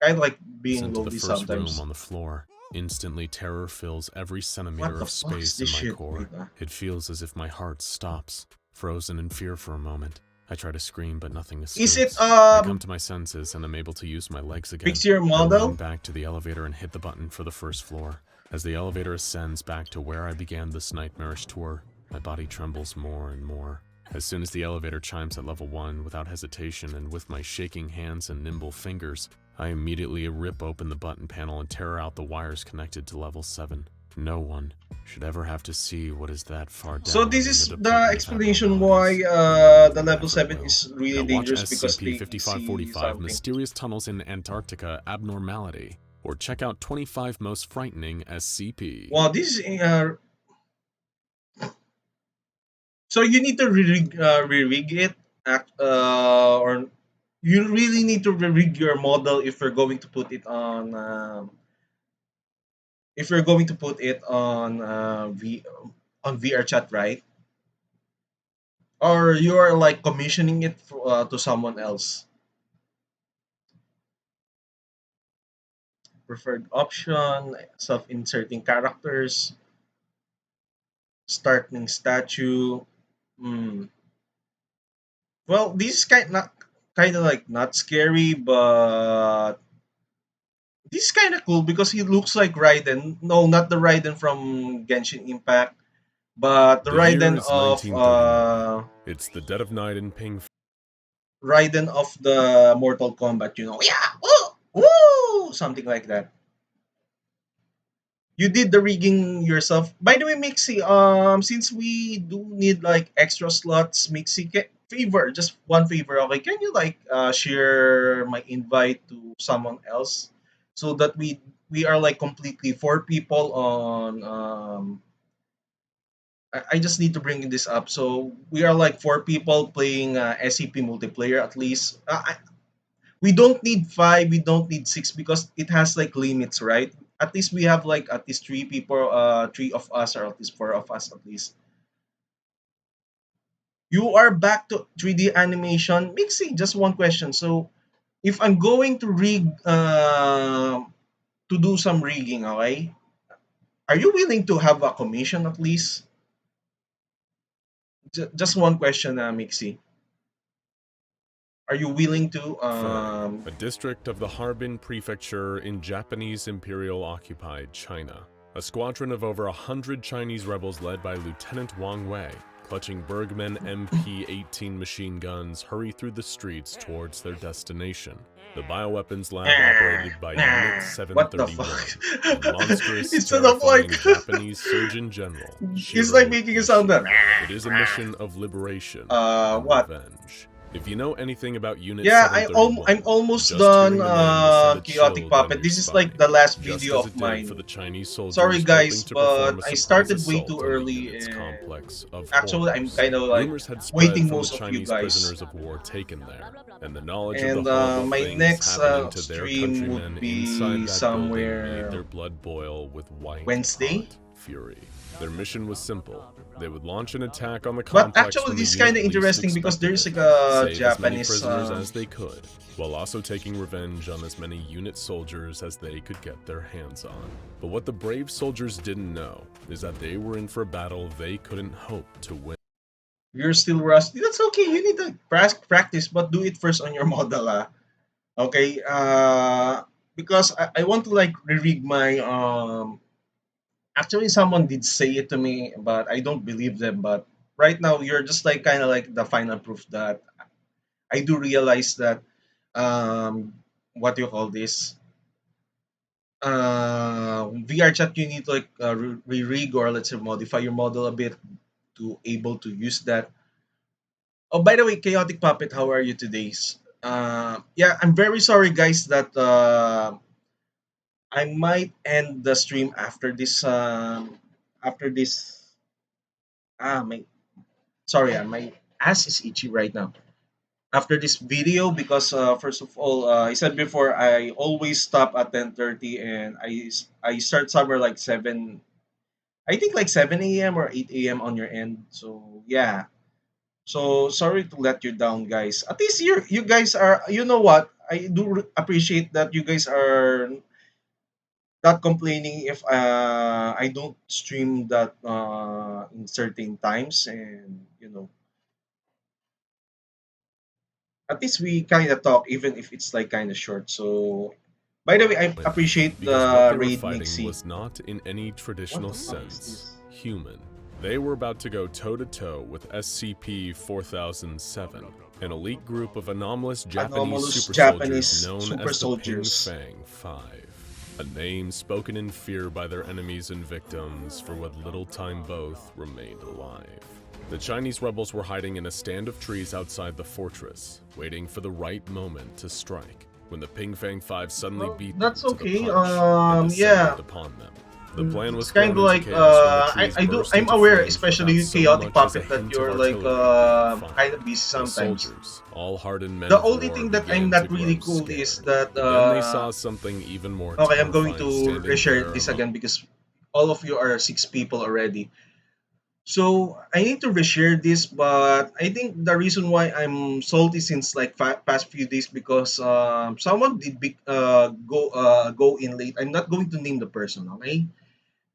Kind of like being Into the lonely first room sometimes. on the floor. Instantly, terror fills every What centimeter the of fuck is space this in my shit? core. Wait, It feels as if my heart stops, frozen in fear for a moment. I try to scream, but nothing is it escapes. I come to my senses and am able to use my legs again. fix your I run model? back to the elevator and hit the button for the first floor. As the elevator ascends back to where I began this nightmarish tour, my body trembles more and more. As soon as the elevator chimes at level 1, without hesitation and with my shaking hands and nimble fingers, I immediately rip open the button panel and tear out the wires connected to level 7. No one should ever have to see what is that far So down this in the is the Department of explanation Abnormalities, why and none of the them level ever 7 will. is really Now watch dangerous because they see SCP-55 something. Mysterious Tunnels in Antarctica Abnormality, or check out 25 Most Frightening SCP. Wow, this is so you need to re-rig it, or you really need to re-rig your model if you're going to put it on on VR chat, right? Or you are like commissioning it to someone else. Preferred option, self-inserting characters, starting statue. Hmm. Well, this is kind of like not scary, but this is kind of cool because he looks like Raiden. No, not the Raiden from Genshin Impact, but the The year Raiden is of 1939. It's the dead of night in Ping. The Mortal Kombat. Yeah, woo, woo, something like that. You did the rigging yourself. By the way, Mixie, since we do need like extra slots, Mixie, just one favor, okay? Can you like share my invite to someone else so that we are like completely four people on I just need to bring this up. So we are like four people playing SCP multiplayer at least. We don't need five, we don't need six because it has like limits, right? At least we have like at least three people, three of us, or at least four of us at least. You are back to 3D animation. Mixing, just one question. So if I'm going to rig, to do some rigging, okay? Are you willing to have a commission at least? Just one question, Mixie. Are you willing to Fei, a district of the Harbin Prefecture in Japanese Imperial-occupied China. A squadron of over 100 Chinese rebels led by Lieutenant Wang Wei, clutching Bergmann MP-18 machine guns, hurry through the streets towards their destination. The bioweapons lab operated by Unit what the 731, fuck? the monstrous, Instead of terrifying like Japanese Surgeon General, it's like Shiro making a sound that Ishii. It is a mission of liberation and what? revenge. If you know anything about Unit Yeah, 731, I'm almost just done, hearing the name will send a chaotic chill down puppet. your This is like spine, the last just video as of it did for mine. the Chinese Sorry soldiers hoping guys, to perform but a I surprise started way too assault on the early, unit's and complex of actually I'm horrors. kind of like Rumors had spread waiting from the most of you Chinese guys. prisoners of war taken there, and the knowledge of the And horrible my things next happening to their stream countrymen would inside be that building made somewhere their blood boil with white, Wednesday. hot fury. Their mission was simple. They would launch an attack on the But complex actually, when the this is kind unit of least interesting because expected there's it, like a save as many Japanese. prisoners as they could, while also taking revenge on as many unit soldiers as they could get their hands on. But what the brave soldiers didn't know is that they were in for a battle they couldn't hope to win. You're still rusty. That's okay. You need to practice, but do it first on your model, okay? Because I want to like re-rig my Actually, someone did say it to me, but I don't believe them. But right now, you're just like kind of like the final proof that I do realize that um what do you call this, VR chat, you need to like re-rig or let's say modify your model a bit to able to use that. Oh, by the way, Chaotic Puppet, how are you today? Yeah, I'm very sorry, guys, that I might end the stream after this. After this, my sorry, my ass is itchy right now. After this video, because first of all, I said before, I always stop at 10:30, and I start somewhere like 7. I think like 7 a.m. or 8 a.m. on your end. So yeah. So sorry to let you down, guys. At least you guys are. You know what? I do appreciate that you guys are not complaining if I don't stream that in certain times, and at least we kind of talk even if it's like kind of short. So by the way, I appreciate because what the they were raid fighting Mixie. was not in any What traditional the fuck is sense this? human. They were about to go toe-to-toe with SCP-4007, an elite group of anomalous Japanese Anomalous super soldiers Japanese known super as the Ping soldiers. Fang Five, a name spoken in fear by their enemies and victims for what little time both remained alive. The Chinese rebels were hiding in a stand of trees outside the fortress, waiting for the right moment to strike, when the Ping Fang Five suddenly Well, beat them that's to the okay. punch and Yeah, descended upon them. The plan was it's kind thrown of into like chaos when the I trees I do burst I'm into aware, flames especially without you so chaotic much as a puppet, that hint of you're like artillery being kind of fired. busy The sometimes. soldiers, all hardened men The of only war, thing that I'm began to not really grow cool is scared. that But then they saw something even more okay, I'm going terrifying to standing reshare there this among. again because all of you are 6 people already. So I need to reshare this, but I think the reason why I'm salty since like past few days because someone did go in late. I'm not going to name the person, okay?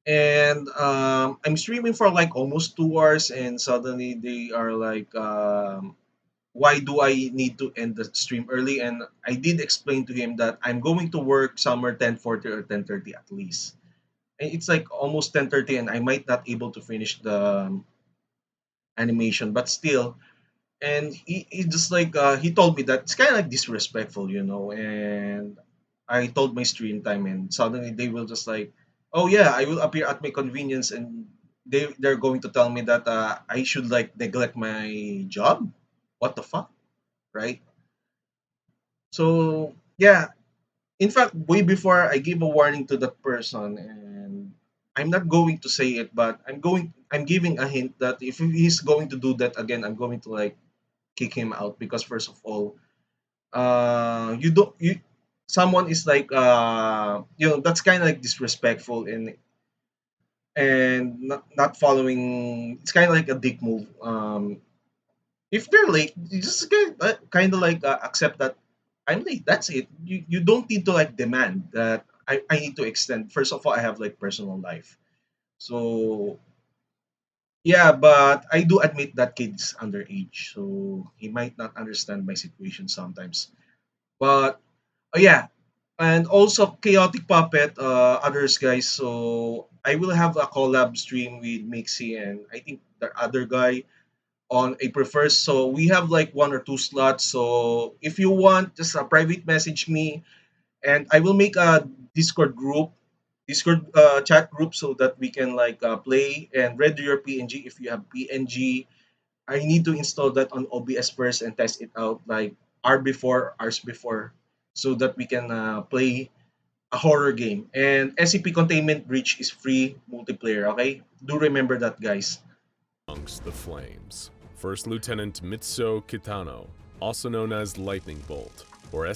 And I'm streaming for like almost 2 hours, and suddenly they are like, "Why do I need to end the stream early?" And I did explain to him that I'm going to work somewhere 10:40 or 10:30 at least. And it's like almost 10:30, and I might not able to finish the animation, but still. And he just like he told me that it's kind of like disrespectful, and I told my stream time, and suddenly they will just like, oh yeah, I will appear at my convenience, and they're going to tell me that I should like neglect my job. What the fuck, right? So yeah, in fact, way before I give a warning to that person, and I'm not going to say it, but I'm giving a hint that if he's going to do that again, I'm going to like kick him out because first of all, you don't you someone is like that's kind of like disrespectful, and not following. It's kind of like a dick move. If they're late, you just kind of like accept that I'm late. That's it. You don't need to like demand that I need to extend. First of all, I have like personal life. So yeah, but I do admit that kid's underage, so he might not understand my situation sometimes. But yeah, and also Chaotic Puppet, others guys. So I will have a collab stream with Mixie and I think the other guy on April 1st. So we have like 1 or 2 slots. So if you want, just private message me, and I will make a Discord group, Discord chat group, so that we can like play and render your PNG. If you have PNG, I need to install that on OBS first and test it out like hours before, so that we can play a horror game. And SCP Containment Breach is free multiplayer. Okay, do remember that, guys. Amongst the flames. First Lieutenant Mitsuo Kitano, also known as Lightning Bolt, or Hell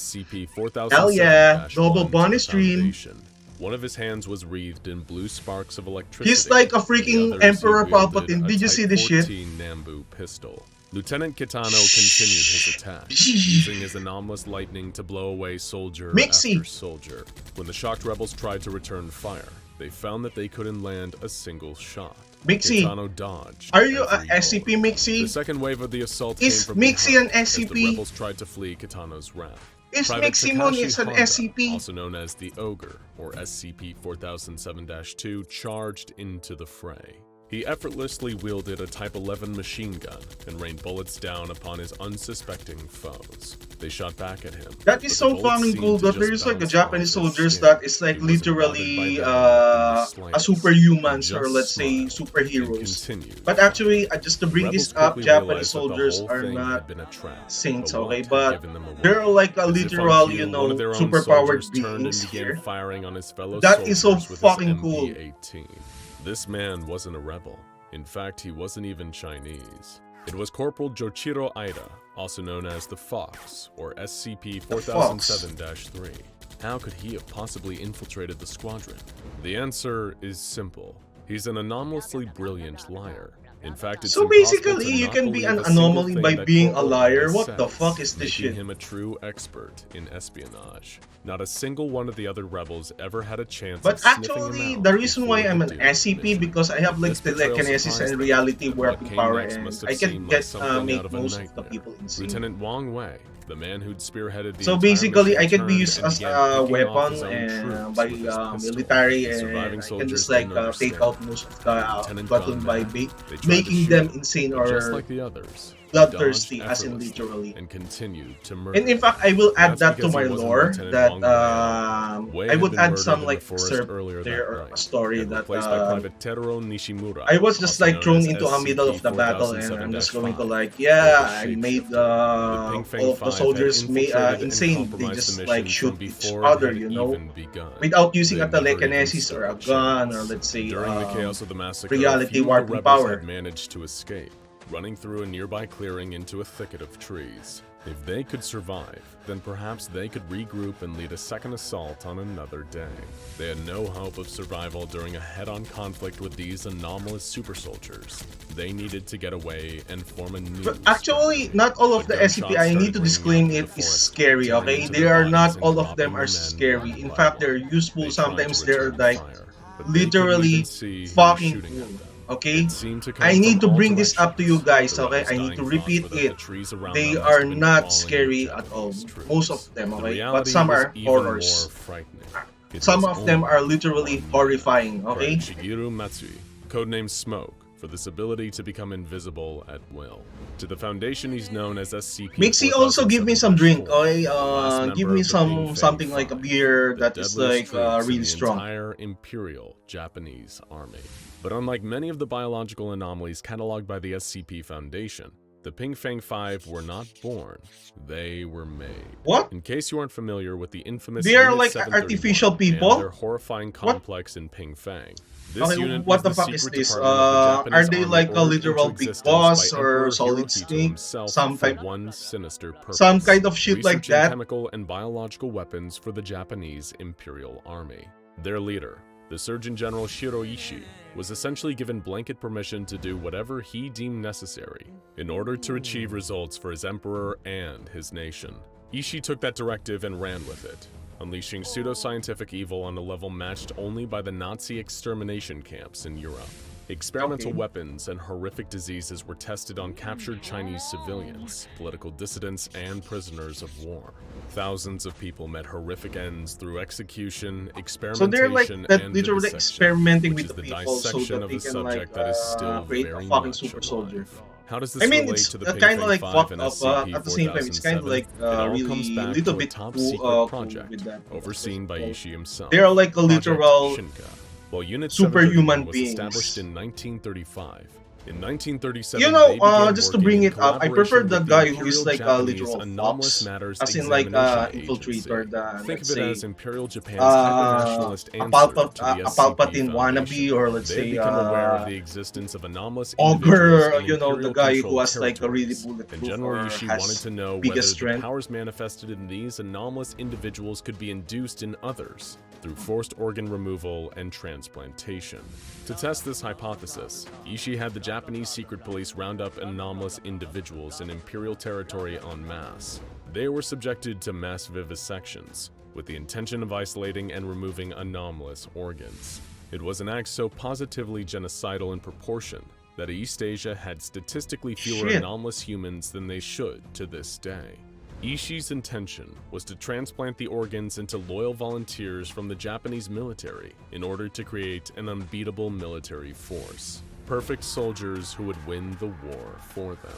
yeah, double SCP-4007-1 to bunny the stream. Foundation. One of his hands was wreathed in blue sparks of He's electricity, like a and the freaking other as he Emperor wielded Palpatine. a Did you Type see this shit? 14 Nambu pistol. Lieutenant Kitano continued his attack, using his anomalous lightning to blow away soldier after Mixie, soldier. When the shocked rebels tried to return fire, they found that they couldn't land a single shot. Mixie, Kitano dodged are you a every SCP bullet. The Mixie? second wave of the assault came Is from Mixie an behind as the SCP? rebels tried to flee Kitano's wrath. Is Private Mixie Moon Takashi is an Honda, SCP? also known as the Ogre, or SCP-4007-2, charged into the fray. He effortlessly wielded a Type 11 machine gun and rained bullets down upon his unsuspecting foes. They shot back at him, That is but the so bullets fucking cool seemed to that there just is like a bounce Japanese off his soldiers skin. that is like He wasn't bothered by literally them in the a slightest. He superhumans or just let's say smiled and superheroes. continued But fighting. actually, just to The bring rebels this up, quickly Japanese realized that the soldiers whole are thing not had been a trap, saints, but okay? what had But given them away? they're like a As if on literal, cue, one of their own superpowered soldiers turned and beings began here. firing on his fellow That is so soldiers with his fucking cool. MP-18. This man wasn't a rebel. In fact, he wasn't even Chinese. It was Corporal Joichiro Aida, also known as the Fox, or SCP-4007-3. How could he have possibly infiltrated the squadron? The answer is simple. He's an anomalously brilliant liar. In fact, it's So impossible basically, to you not can be believe an a single anomaly thing by that being a Corporal liar. Aida What the says, fuck is this making shit? him a true expert in espionage. Not a single one of the other rebels ever had a chance But of sniffing him actually, out the reason why before I'm the an doomed SCP mission. because I have If like this betrayal telekinesis surprised and them, reality then what warping came power, next and must have I can seemed like get something make out of a most of the nightmare. people insane. Lieutenant Wang Wei, the man who'd spearheaded the So entire basically, I mission, can be turned used and as began a picking off his weapon own and troops by with his pistol. military, The and surviving I can soldiers just like didn't take understand. out most of the Lieutenant battle John by Nath, they tried to making shoot them him, insane but just or like the others, he dodged bloodthirsty, as in effortlessly literally. and continued to And murder in them. fact, I will add That's that to because he my wasn't lore Lieutenant that Wang Wei at all. Wei I had would been add murdered some in the like forest excerpt earlier there that or a night story and that replaced by Private Tero Nishimura, I was just also like known thrown as into a middle of the battle, and I'm just going to SCP-4007-5, like, or yeah, the I made Shapeshifter. The Ping Fang all of the 5 had soldiers infiltrated and insane. They compromised the just like mission shoot from each before it other, had even begun. without using They a never even telekinesis stood or a a gun or chance. let's say During the chaos of the massacre, a reality few of the warping rebels power. had managed to escape, running through a nearby clearing into a thicket of trees. If they could survive, then perhaps they could regroup and lead a second assault on another day. They had no hope of survival during a head-on conflict with these anomalous super soldiers. They needed to get away and form a new But actually, squadron. not all of But the SCP, gunshots I need started to ringing disclaim out in it, the is forest, scary, tearing okay? into They their are not bodies and all of them dropping are men scary. one In by fact, one. they're useful. They tried to Sometimes they're return like fire, but they couldn't even literally see who was fucking shooting cool, at them. okay? It seemed to come I from need to all bring this up to you directions. guys, The okay? rebels' I need dying to thoughts repeat were that it. the trees around They them must are have been not crawling scary with at all. Japanese troops. Most of them, The okay? But reality some was are even horrors. more frightening. It Some was of them are only literally one man, horrifying, okay? cried Shigeru Matsui, codenamed Smoke, for this ability to become invisible at will. To the Foundation, he's known as SCP. Mixie, also give me some drink, okay? Give me some something like a beer the that is deadliest like troops in really the strong. entire Imperial Japanese Army. But unlike many of the biological anomalies cataloged by the SCP Foundation, the Ping Fang 5 were not born, they were made. What? In case you aren't familiar with the infamous They are Unit like 731 artificial and people? their horrifying What? complex in Ping Fang, this Okay, unit what was the the fuck is secret this? department of the Are Japanese they Army like a ordered into literal big existence boss by or Emperor solid Hirohito snake? himself Some for type, one sinister purpose: some kind of shit like researching that? chemical and biological weapons for the Japanese Imperial Army. Their leader, the Surgeon General Shiroishi, was essentially given blanket permission to do whatever he deemed necessary in order to achieve results for his emperor and his nation. Ishii took that directive and ran with it, unleashing pseudoscientific evil on a level matched only by the Nazi extermination camps in Europe. Experimental weapons and horrific diseases were tested on captured Chinese civilians, political dissidents, and prisoners of war. Thousands of people met horrific ends through execution, So they're like experimentation, that and literally vivisection, experimenting which with is the the people so dissection that of they the can like subject that is still create a very fucking much super alive. soldier. How does this I mean, relate it's to the kind Ping of Fang like 5 fucked and up, but at the same time, it's kind of SCP-4007? like It all comes really back little to a bit top-secret cool project with that. overseen by Ishii himself. They are like a Project literal Shinka. While Unit superhuman 731 was beings. established in 1935, in 1937 You they know, began just to working bring in it up, I prefer collaboration the with guy who Imperial is like a Japanese literal Anomalous fox, Matters as in like Examination infiltrator, Agency. the Think let's of it say as Imperial Japan's hyper-nationalist a, answer to the a SCP Palpatine Foundation. wannabe, or let's They had say become aware of the existence of anomalous ogre, individuals in you know, the guy who Imperial-controlled has like a really territories, and bulletproof General or Ishii wanted has to know whether biggest the strength. powers manifested in these anomalous individuals could be induced in others through forced organ removal and transplantation. To test this hypothesis, Ishii had the Japanese secret police round up anomalous individuals in Imperial territory en masse. They were subjected to mass vivisections, with the intention of isolating and removing anomalous organs. It was an act so positively genocidal in proportion that East Asia had statistically fewer anomalous humans than they should to this day. Ishii's intention was to transplant the organs into loyal volunteers from the Japanese military in order to create an unbeatable military force. perfect soldiers who would win the war for them.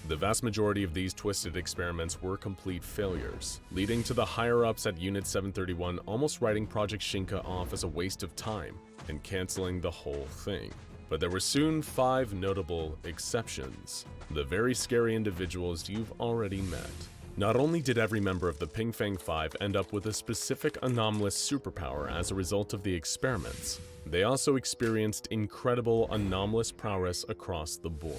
The vast majority of these twisted experiments were complete failures, leading to the higher-ups at Unit 731 almost writing Project Shinka off as a waste of time and canceling the whole thing. But there were soon 5 notable exceptions, the very scary individuals you've already met. Not only did every member of the Ping Fang 5 end up with a specific anomalous superpower as a result of the experiments, they also experienced incredible anomalous prowess across the board.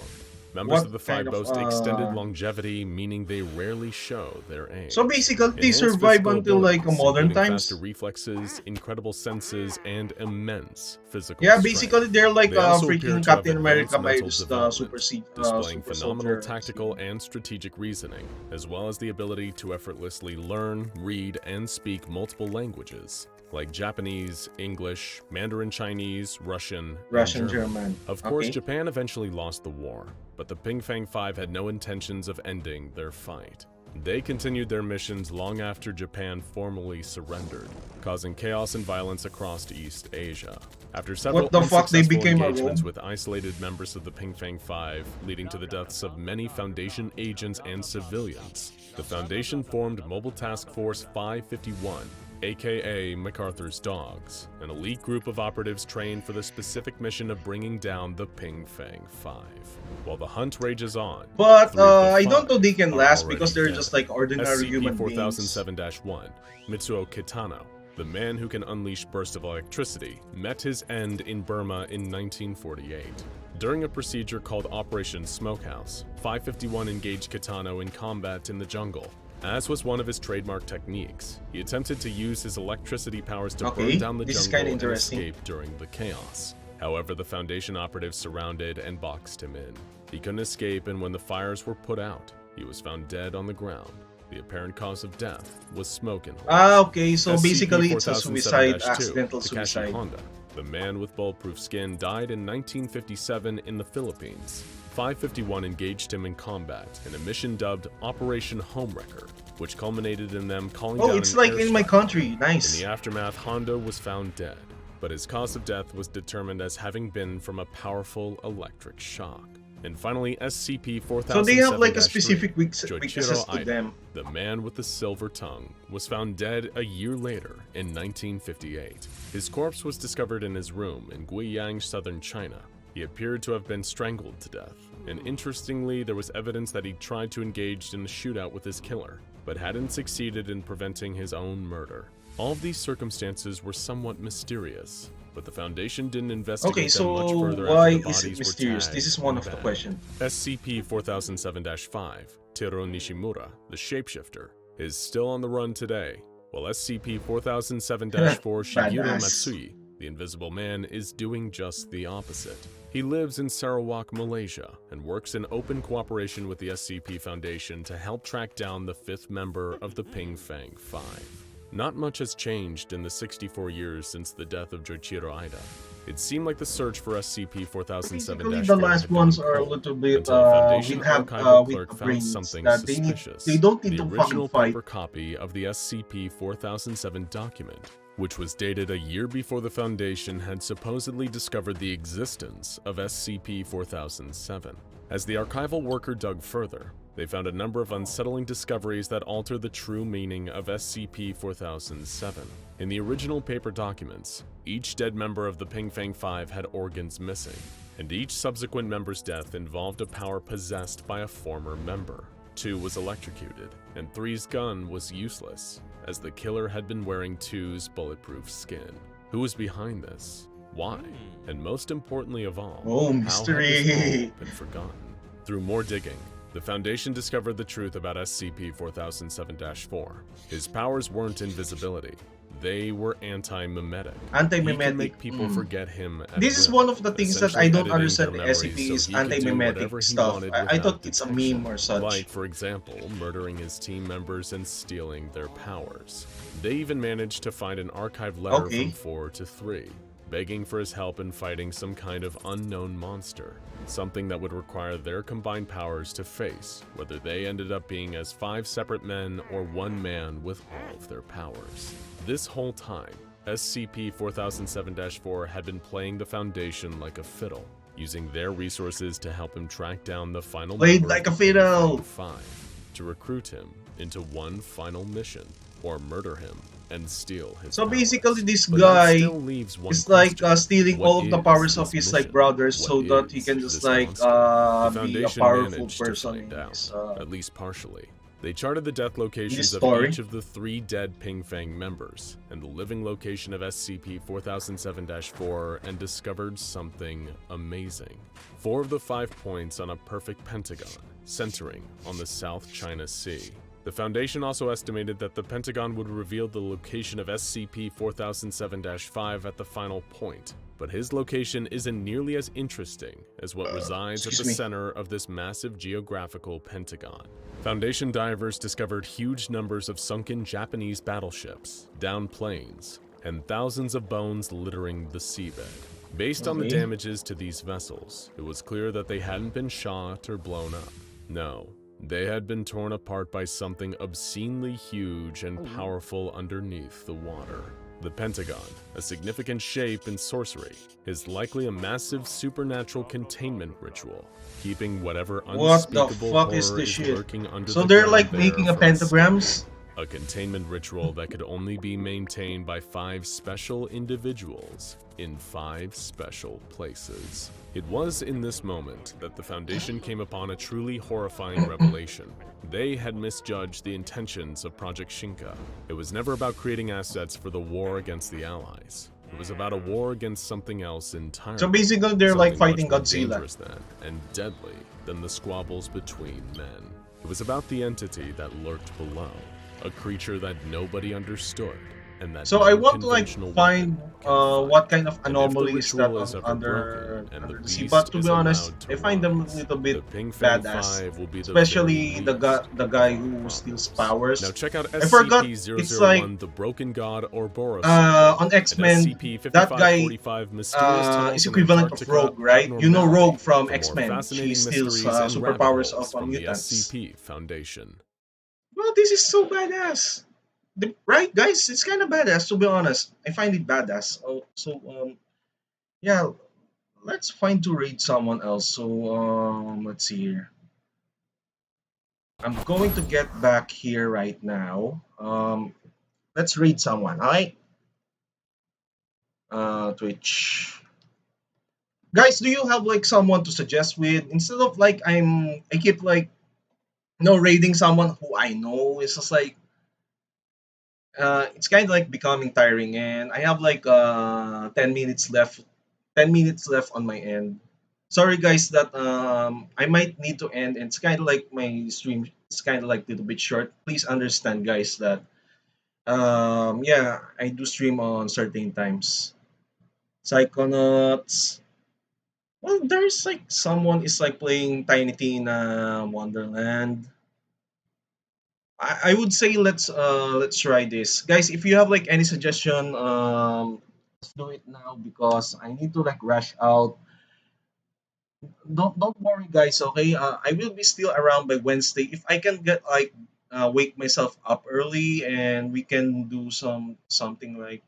Members of the What Five kind of boast extended longevity, meaning they rarely show their age. So basically they Enhanced survive physical until like abilities, modern including faster times. reflexes, incredible senses, and immense physical Yeah, strength. basically they're like They also appear freaking to have Captain America advanced by mental just development, displaying super phenomenal soldier. tactical and strategic reasoning, as well as the ability to effortlessly learn, read, and speak multiple languages, like Japanese, English, Mandarin Chinese, Russian, and Russian German. German. Of course, Okay. Japan eventually lost the war, but the Ping Fang 5 had no intentions of ending their fight. They continued their missions long after Japan formally surrendered, causing chaos and violence across East Asia. After several What the fuck, they unsuccessful became a engagements rogue? with isolated members of the Ping Fang 5, leading to the deaths of many Foundation agents and civilians, the Foundation formed Mobile Task Force 551, aka MacArthur's Dogs, an elite group of operatives trained for the specific mission of bringing down the Ping Fang 5. While the hunt rages on, But 3 of the I don't 5 know they can are last already because they're dead. just like ordinary human beings. SCP-4007-1, Mitsuo Kitano, the man who can unleash bursts of electricity, met his end in Burma in 1948. During a procedure called Operation Smokehouse, 551 engaged Kitano in combat in the jungle. As was one of his trademark techniques, he attempted to use his electricity powers to Okay, burn down the this is jungle kinda and interesting. escape during the chaos. However, the Foundation operatives surrounded and boxed him in. He couldn't escape, and when the fires were put out, he was found dead on the ground. The apparent cause of death was smoke inhalation. Ah, okay, so basically it's a suicide, SCP-4007-2, accidental Takashi suicide. Honda, the man with bulletproof skin, died in 1957 in the Philippines. 551 engaged him in combat in a mission dubbed Operation Homewrecker, which culminated in them calling down Oh, it's an like in my airstrike. country. In Nice. the aftermath, Honda was found dead, but his cause of death was determined as having been from a powerful electric shock. And finally, SCP-4007-3, So they have like a specific weaknesses Joichiro to Ida, them. the man with the silver tongue, was found dead a year later in 1958. His corpse was discovered in his room in Guiyang, southern China. He appeared to have been strangled to death, and interestingly, there was evidence that he tried to engage in a shootout with his killer, but hadn't succeeded in preventing his own murder. All of these circumstances were somewhat mysterious, but the Foundation didn't investigate Okay, them much so further why after the is bodies it were mysterious? tagged This is one and of the banned. questions. SCP-4007-5, Tero Nishimura, the Shapeshifter, is still on the run today, while SCP-4007-4, Shigeru Badass. Matsui, the Invisible Man, is doing just the opposite. He lives in Sarawak, Malaysia, and works in open cooperation with the SCP Foundation to help track down the 5th member of the Ping Fang 5. Not much has changed in the 64 years since the death of Joichiro Ida. It seemed like the search for SCP-4007-4 Basically, the last ones are a little bit until the Foundation with have archival with clerk found brains something that suspicious. they don't need The to fucking original fight. paper copy of the SCP-4007 document, which was dated a year before the Foundation had supposedly discovered the existence of SCP-4007. As the archival worker dug further, they found a number of unsettling discoveries that alter the true meaning of SCP-4007. In the original paper documents, each dead member of the Ping Fang 5 had organs missing, and each subsequent member's death involved a power possessed by a former member. 2 was electrocuted, and 3's gun was useless, as the killer had been wearing 2's bulletproof skin. Who was behind this? Why? And most importantly of all, Oh, how had mystery. this all been forgotten? Through more digging, the Foundation discovered the truth about SCP-4007-4. His powers weren't invisibility. They were anti-mimetic. He Anti-mimetic. can make people forget him at This is will, one of the things that I essentially don't editing understand. their The memories SCP so is he could do anti-mimetic whatever he stuff. wanted I without thought it's a detection. meme or such. Like, for example, murdering his team members and stealing their powers. They even managed to find an archived letter Okay. from 4 to 3, begging for his help in fighting some kind of unknown monster, something that would require their combined powers to face, whether they ended up being as 5 separate men or one man with all of their powers. This whole time, SCP-4007-4 had been playing the Foundation like a fiddle. using their resources to help him track down the final Played member of like the a Ping Fang fiddle. 5 to recruit him into one final mission, or murder him and steal his So basically, powers. this But that guy still leaves one is like question. stealing What all of the is powers of this his like mission? brothers What so that he is can just this like monster? The be a Foundation powerful managed to person find out, uh, at least partially. They charted the death in this locations of story. each of the 3 dead Ping Fang members and the living location of SCP 4007-4 and discovered something amazing. 4 of the 5 points on a perfect pentagon, centering on the South China Sea. The Foundation also estimated that the Pentagon would reveal the location of SCP 4007-5 at the final point, but his location isn't nearly as interesting as what resides at the Excuse me. center of this massive geographical pentagon. Foundation divers discovered huge numbers of sunken Japanese battleships, downed planes, and thousands of bones littering the seabed. Based on the Okay. damages to these vessels, it was clear that they hadn't been shot or blown up. No, they had been torn apart by something obscenely huge and powerful underneath the water. The Pentagon, a significant shape in sorcery, is likely a massive supernatural containment ritual, keeping whatever What the unspeakable fuck is horror this is shit? lurking under So the they're ground like there making a from escaping. pentagrams. A containment ritual that could only be maintained by 5 special individuals in 5 special places. It was in this moment that the Foundation came upon a truly horrifying revelation. They had misjudged the intentions of Project Shinka. It was never about creating assets for the war against the Allies. It was about a war against something else entirely. So basically, they're like Something fighting much more Godzilla. dangerous than and deadly than the squabbles between men. It was about the entity that lurked below, a creature that nobody understood, and that So no I want to like conventional find weapon can fight. what kind of And if the anomalies that ritual is ever broken and the under the sea. But beast to is be honest, allowed to I find them a rise, little the bit Ping Fang badass, 5 will be the very especially least the of guy our who steals problems. Now powers. check out I forgot. It's like SCP-001, the Broken God Ouroboros Syndrome, on and X-Men, that guy SCP-5545, Mysterious is Tunnels in equivalent of Antarctica Rogue, right? You know Abnormality, Rogue from for more X-Men. She fascinating steals mysteries and rabbit superpowers of holes from the mutants. SCP Foundation. Well, this is so badass. Right, guys? It's kind of badass, to be honest. I find it badass. Oh, so, yeah, let's find to raid someone else. So, let's see here. I'm going to get back here right now. Let's raid someone, alright? Twitch. Guys, do you have like someone to suggest with? Instead of like I keep like raiding someone who I know. It's just like it's kind of like becoming tiring, and I have like 10 minutes left. 10 minutes left on my end. Sorry guys that I might need to end. And it's kind of like my stream is kind of like a little bit short. Please understand, guys, that yeah, I do stream on certain times. Psychonauts. Well, there's like someone is like playing Tiny Tina Wonderland. I would say let's try this, guys. If you have like any suggestion, let's do it now because I need to like rush out. Don't worry, guys. Okay, I will be still around by Wednesday. If I can get like wake myself up early and we can do something like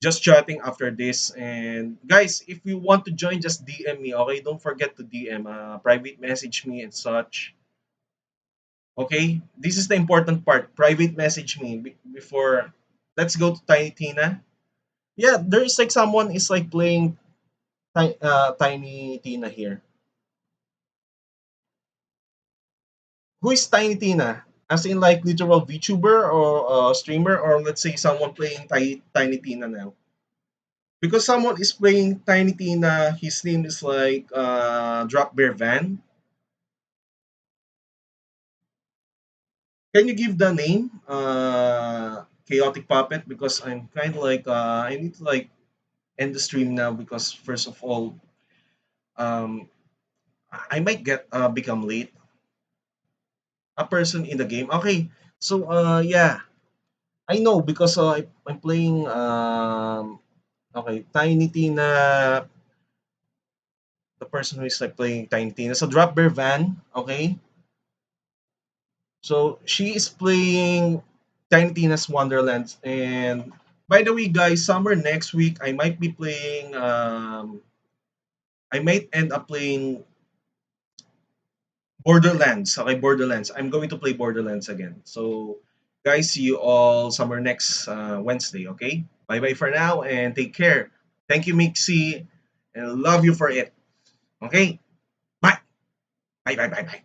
just chatting after this. And guys, if you want to join, just DM me. Okay, don't forget to DM, private message me and such. Okay, this is the important part. Private message me before. Let's go to Tiny Tina. Yeah, there's like someone is like playing Tiny Tina here. Who is Tiny Tina? As in like literal VTuber or streamer, or let's say someone playing Tiny Tina now. Because someone is playing Tiny Tina, his name is like Drop Bear Van. Can you give the name? Chaotic Puppet, because I'm kind of like I need to like end the stream now because first of all, um, I might get become late. A person in the game. Okay, so yeah, I know because I'm playing okay, Tiny Tina, the person who is like playing Tiny Tina. So Drop Bear Van, okay. So she is playing Tiny Tina's Wonderland. And by the way, guys, summer next week I might be playing I might end up playing Borderlands. Okay, Borderlands. I'm going to play Borderlands again. So, guys, see you all somewhere next Wednesday. Okay, bye bye for now and take care. Thank you, Mixie, and love you for it. Okay, bye bye bye bye bye.